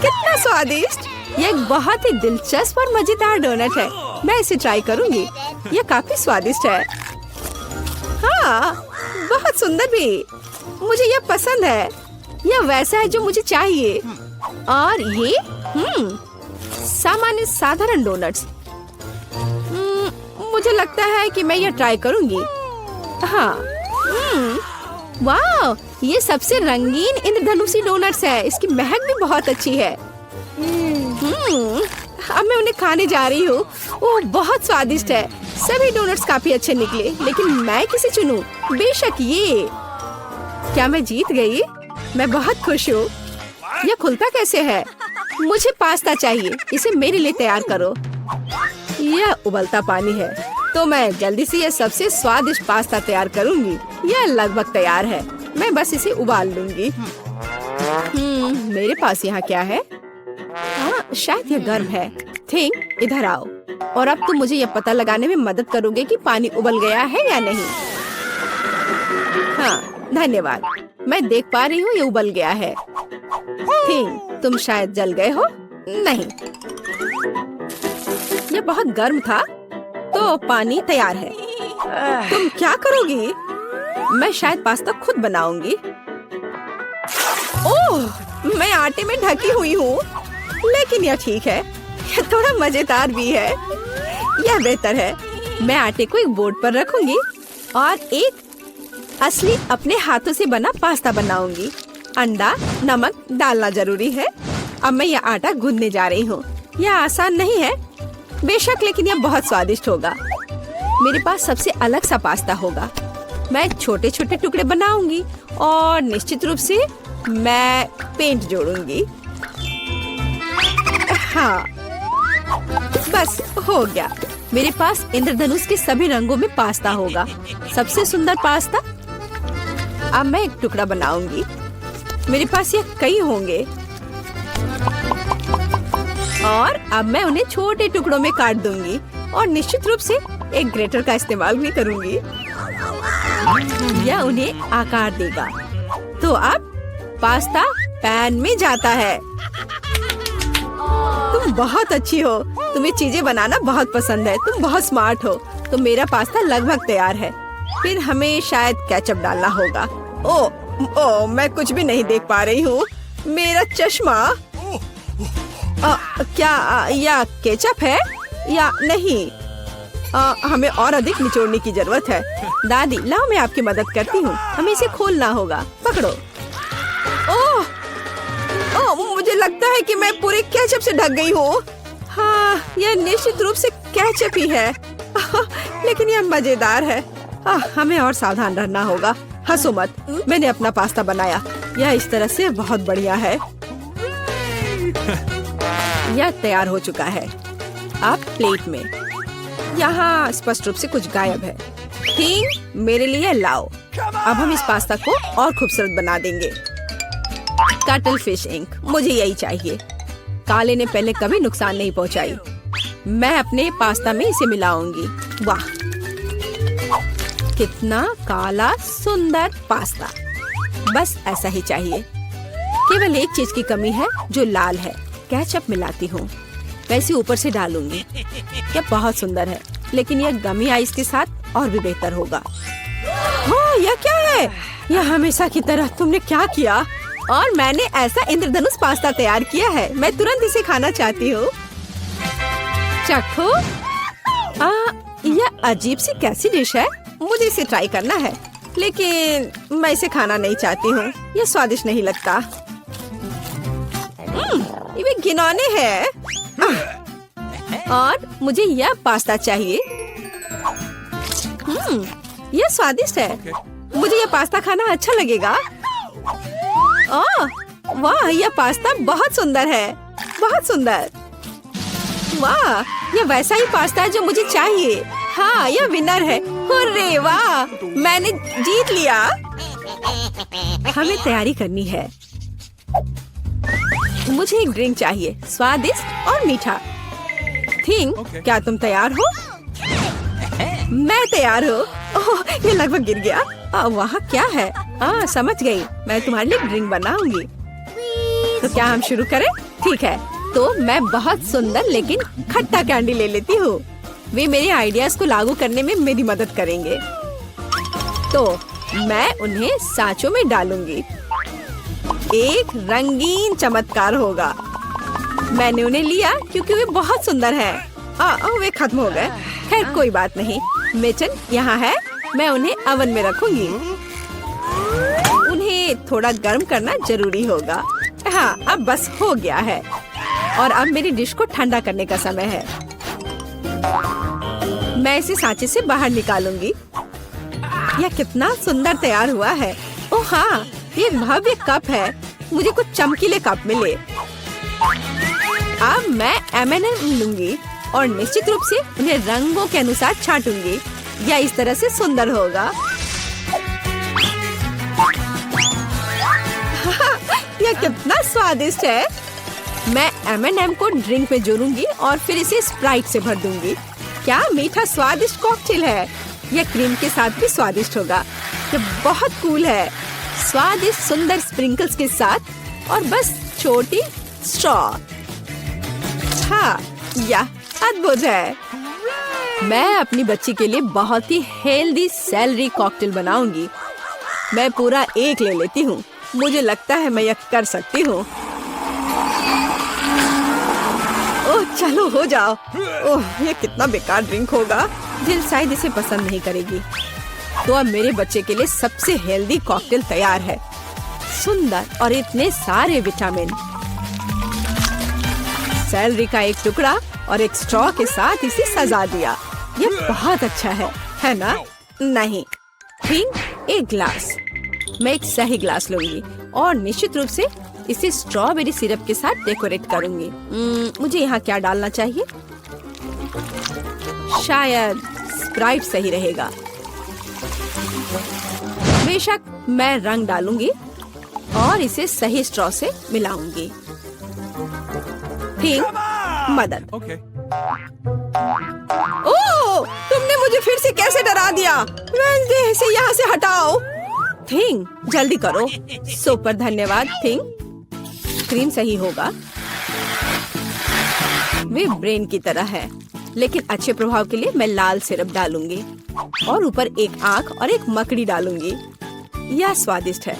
कितना स्वादिष्ट। ये एक बहुत ही दिलचस्प और मजेदार डोनट है। मैं इसे ट्राई करूंगी। ये काफी स्वादिष्ट है। वाह, बहुत सुंदर भी। मुझे यह पसंद है। यह वैसा है जो मुझे चाहिए। और ये सामान्य साधारण डोनट्स। मुझे लगता है कि मैं यह ट्राई करूंगी। हाँ, वाह, ये सबसे रंगीन इंद्रधनुषी डोनट्स है। इसकी महक भी बहुत अच्छी है। अब मैं उन्हें खाने जा रही हूँ। वो बहुत स्वादिष्ट है। सभी डोनट्स काफी अच्छे निकले, लेकिन मैं किसे चुनूं? बेशक ये। क्या मैं जीत गई? मैं बहुत खुश हूँ। यह खुलता कैसे है? मुझे पास्ता चाहिए। इसे मेरे लिए तैयार करो। यह उबलता पानी है, तो मैं जल्दी से यह सबसे स्वादिष्ट पास्ता तैयार करूंगी। यह लगभग तैयार है। मैं बस इसे उबाल लूंगी। मेरे पास यहाँ क्या है? हाँ, शायद यह गर्म है। थिंक, इधर आओ। और अब तुम मुझे यह पता लगाने में मदद करोगे कि पानी उबल गया है या नहीं। हाँ, धन्यवाद। मैं देख पा रही हूँ ये उबल गया है। थिंक, तुम शायद जल गए हो। नहीं, यह बहुत गर्म था, तो पानी तैयार है। तुम क्या करोगी? मैं शायद पास्ता खुद बनाऊंगी। ओह, मैं आटे में ढकी हुई हूँ, लेकिन यह ठीक है। यह थोड़ा मजेदार भी है। यह बेहतर है। मैं आटे को एक बोर्ड पर रखूंगी और एक असली अपने हाथों से बना पास्ता बनाऊंगी। अंडा, नमक डालना जरूरी है। अब मैं यह आटा गूंदने जा रही हूँ। यह आसान नहीं है बेशक, लेकिन यह बहुत स्वादिष्ट होगा। मेरे पास सबसे अलग सा पास्ता होगा। मैं छोटे छोटे टुकड़े बनाऊंगी और निश्चित रूप से मैं पेंट जोड़ूंगी। हाँ, बस हो गया। मेरे पास इंद्रधनुष के सभी रंगों में पास्ता होगा। सबसे सुंदर पास्ता। अब मैं एक टुकड़ा बनाऊंगी। मेरे पास ये कई होंगे और अब मैं उन्हें छोटे टुकड़ों में काट दूंगी और निश्चित रूप से एक ग्रेटर का इस्तेमाल भी करूंगी। यह उन्हें आकार देगा। तो अब पास्ता पैन में जाता है। तुम बहुत अच्छी हो। तुम्हें चीजें बनाना बहुत पसंद है। तुम बहुत स्मार्ट हो। तो मेरा पास्ता लगभग तैयार है। फिर हमें शायद केचप डालना होगा। ओ, मैं कुछ भी नहीं देख पा रही हूँ। मेरा चश्मा। क्या यह केचप है या नहीं? हमें और अधिक निचोड़ने की जरूरत है। दादी, लाओ मैं आपकी मदद करती हूँ। हमें इसे खोलना होगा। पकड़ो। ओह, मुझे लगता है कि मैं पूरे केचप से ढक गई हूँ। हाँ, यह निश्चित रूप से केचप ही है। लेकिन यह मजेदार है। हमें और सावधान रहना होगा। हंसो मत, मैंने अपना पास्ता बनाया। यह इस तरह से बहुत बढ़िया है। यह तैयार हो चुका है। अब प्लेट में। यहाँ स्पष्ट रूप से कुछ गायब है। ठीक, मेरे लिए लाओ। अब हम इस पास्ता को और खूबसूरत बना देंगे। कटल फिश इंक, मुझे यही चाहिए। काले ने पहले कभी नुकसान नहीं पहुंचाई। मैं अपने पास्ता में इसे मिलाऊंगी। वाह, कितना काला सुंदर पास्ता। बस ऐसा ही चाहिए। केवल एक चीज की कमी है जो लाल है। केचप मिलाती हूँ। वैसे ऊपर से डालूंगी। यह बहुत सुंदर है, लेकिन यह गमी आइस के साथ और भी बेहतर होगा। हाँ, यह क्या है? यह हमेशा की तरह तुमने क्या किया? और मैंने ऐसा इंद्रधनुष पास्ता तैयार किया है। मैं तुरंत इसे खाना चाहती हूँ। चखो। यह अजीब सी कैसी डिश है? मुझे इसे ट्राई करना है, लेकिन मैं इसे खाना नहीं चाहती हूँ। यह स्वादिष्ट नहीं लगता। ये घिनौने है। और मुझे यह पास्ता चाहिए। यह स्वादिष्ट है। मुझे यह पास्ता खाना अच्छा लगेगा। वाह, यह पास्ता बहुत सुंदर है। बहुत सुंदर। वाह, यह वैसा ही पास्ता है जो मुझे चाहिए। हाँ, यह विनर है। हुर्रे, वाह, मैंने जीत लिया। हमें तैयारी करनी है। मुझे एक ड्रिंक चाहिए, स्वादिष्ट और मीठा। थिंक, क्या तुम तैयार हो? मैं तैयार हूँ। ओह, ये लगभग गिर गया। वहाँ क्या है? समझ गई। मैं तुम्हारे लिए ड्रिंक बनाऊंगी। तो क्या हम शुरू करें? ठीक है। तो मैं बहुत सुंदर लेकिन खट्टा कैंडी ले लेती हूँ। वे मेरे आइडियाज को लागू करने में मेरी मदद करेंगे। तो मैं उन्हें सांचों में डालूंगी। एक रंगीन चमत्कार होगा। मैंने उन्हें लिया क्योंकि वे बहुत सुंदर हैं। वे खत्म हो गए। खैर कोई बात नहीं। मेचन यहाँ है, मैं उन्हें ओवन में रखूंगी। उन्हें थोड़ा गर्म करना जरूरी होगा। हाँ, अब बस हो गया है और अब मेरी डिश को ठंडा करने का समय है। मैं इसे सांचे से बाहर निकालूंगी। यह कितना सुंदर तैयार हुआ है। ओह हाँ, ये भव्य कप है। मुझे कुछ चमकीले कप मिले। अब मैं M&M लूंगी और निश्चित रूप से उन्हें रंगों के अनुसार छांटूंगी। यह इस तरह से सुंदर होगा। यह कितना स्वादिष्ट है। मैं M&M को ड्रिंक में जोड़ूंगी और फिर इसे स्प्राइट से भर दूंगी। क्या मीठा स्वादिष्ट कॉकटेल है। यह क्रीम के साथ भी स्वादिष्ट होगा। यह बहुत कूल है। स्वादिष्ट सुंदर स्प्रिंकल्स के साथ और बस छोटी स्ट्रॉ। हाँ, यह अद्भुत है। मैं अपनी बच्ची के लिए बहुत ही हेल्दी सेलरी कॉकटेल बनाऊंगी। मैं पूरा एक ले लेती हूँ। मुझे लगता है मैं यह कर सकती हूँ। ओह चलो हो जाओ। ओह ये कितना बेकार ड्रिंक होगा। जिल शायद इसे पसंद नहीं करेगी। तो अब मेरे बच्चे के लिए सबसे हेल्दी कॉकटेल तैयार है। सुंदर और इतने सारे विटामिन। सेलरी का एक टुकड़ा और एक स्ट्रॉ के साथ इसे सजा दिया। ये बहुत अच्छा है ना? नहीं, ठीक एक ग्लास। मैं एक सही ग्लास लूंगी और निश्चित रूप से इसे स्ट्रॉबेरी सिरप के साथ डेकोरेट करूंगी। मुझे यहाँ क्या डालना चाहिए? शायद स्प्राइट सही रहेगा। बेशक मैं रंग डालूंगी और इसे सही स्ट्रॉ से मिलाऊंगी। ठीक, मदद। Okay. ओह, तुमने मुझे फिर से कैसे डरा दिया? वेंसडे, इसे यहाँ से हटाओ। थिंग, जल्दी करो। सुपर धन्यवाद थिंग। क्रीम सही होगा। वे ब्रेन की तरह है, लेकिन अच्छे प्रभाव के लिए मैं लाल सिरप डालूंगी और ऊपर एक आंख और एक मकड़ी डालूंगी। यह स्वादिष्ट है।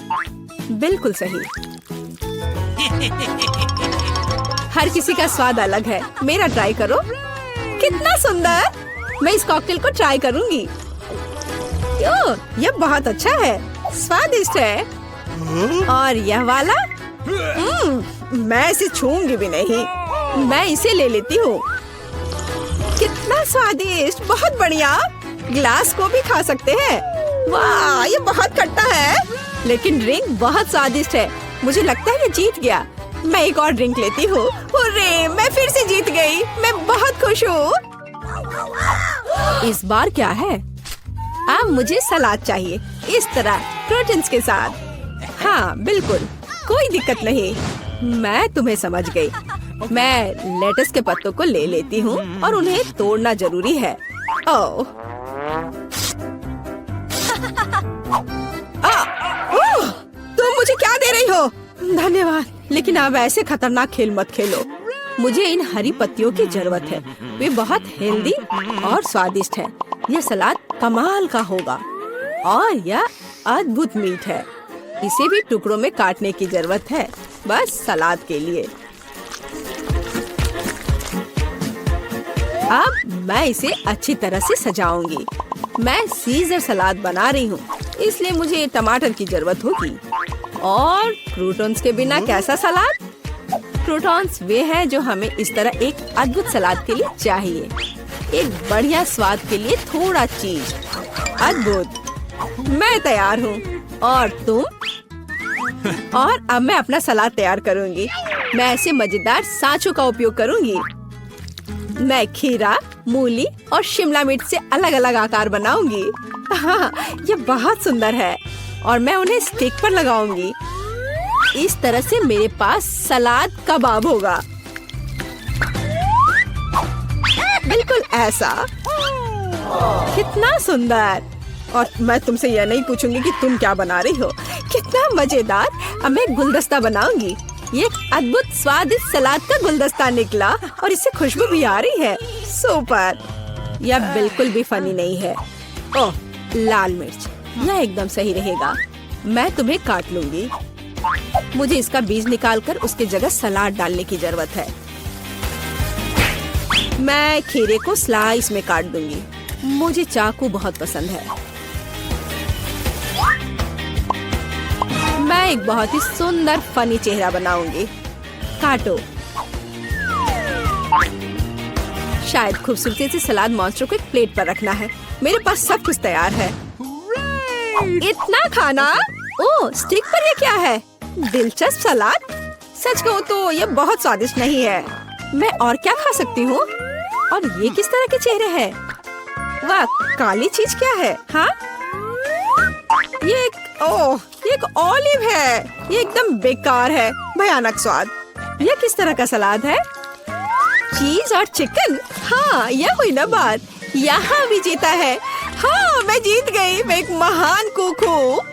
बिल्कुल सही। हर किसी का स्वाद अलग है। मेरा ट्राई करो। कितना सुंदर। मैं इस कॉकटेल को ट्राई करूंगी। ओह, यह बहुत अच्छा है। स्वादिष्ट है। और यह वाला? मैं इसे छूंगी भी नहीं। मैं इसे ले लेती हूँ। कितना स्वादिष्ट, बहुत बढ़िया। ग्लास को भी खा सकते हैं। वाह, ये बहुत खट्टा है, लेकिन ड्रिंक बहुत स्वादिष्ट है। मुझे लगता है ये जीत गया। मैं एक और ड्रिंक लेती हूँ। हुर्रे, मैं फिर से जीत गई। मैं बहुत खुश हूँ। इस बार क्या है? अब मुझे सलाद चाहिए, इस तरह प्रोटीन्स के साथ। हाँ बिल्कुल, कोई दिक्कत नहीं। मैं तुम्हें समझ गई। मैं लेटस के पत्तों को ले लेती हूँ और उन्हें तोड़ना जरूरी है। ओह, तुम मुझे क्या दे रही हो? धन्यवाद, लेकिन अब ऐसे खतरनाक खेल मत खेलो। मुझे इन हरी पत्तियों की जरूरत है। वे बहुत हेल्दी और स्वादिष्ट है। यह सलाद कमाल का होगा और यह अद्भुत मीठ है। इसे भी टुकड़ों में काटने की जरूरत है, बस सलाद के लिए। अब मैं इसे अच्छी तरह से सजाऊंगी। मैं सीजर सलाद बना रही हूँ, इसलिए मुझे टमाटर की जरूरत होगी। और क्रूटॉन्स के बिना कैसा सलाद? क्रूटॉन्स वे हैं जो हमें इस तरह एक अद्भुत सलाद के लिए चाहिए। एक बढ़िया स्वाद के लिए थोड़ा चीज। अद्भुत। मैं तैयार हूँ। और तुम? और अब मैं अपना सलाद तैयार करूँगी। मैं ऐसे मजेदार सांचों का उपयोग करूँगी। मैं खीरा, मूली और शिमला मिर्च से अलग अलग आकार बनाऊंगी। हाँ, ये बहुत सुंदर है और मैं उन्हें स्टिक पर लगाऊंगी। इस तरह से मेरे पास सलाद कबाब होगा। बिल्कुल ऐसा। कितना सुंदर। और मैं तुमसे यह नहीं पूछूंगी कि तुम क्या बना रही हो। कितना मजेदार। अब मैं गुलदस्ता बनाऊंगी। ये एक अद्भुत स्वादिष्ट सलाद का गुलदस्ता निकला और इससे खुशबू भी आ रही है। सुपर। यह बिल्कुल भी फनी नहीं है। ओह, लाल मिर्च। यह एकदम सही रहेगा। मैं तुम्हें काट लूंगी। मुझे इसका बीज निकालकर उसके जगह सलाद डालने की जरूरत है। मैं खीरे को स्लाइस में काट दूंगी। मुझे चाकू बहुत पसंद है। मैं एक बहुत ही सुंदर फनी चेहरा बनाऊंगी। काटो। शायद खूबसूरती से सलाद मॉन्स्टर को एक प्लेट पर रखना है। मेरे पास सब कुछ तैयार है। इतना खाना? ओह, स्टिक पर ये क्या है? दिलचस्प सलाद। सच कहूँ तो ये बहुत स्वादिष्ट नहीं है। मैं और क्या खा सकती हूँ? और ये किस तरह के चेहरे हैं? वाह, काली चीज क्या है? हाँ, ये एक ऑलिव है। ये एकदम बेकार है। भयानक स्वाद। ये किस तरह का सलाद है? चीज और चिकन। हाँ, यह हुई ना बात। यहाँ भी जीता है। हाँ, मैं जीत गई। मैं एक महान कुक हूँ।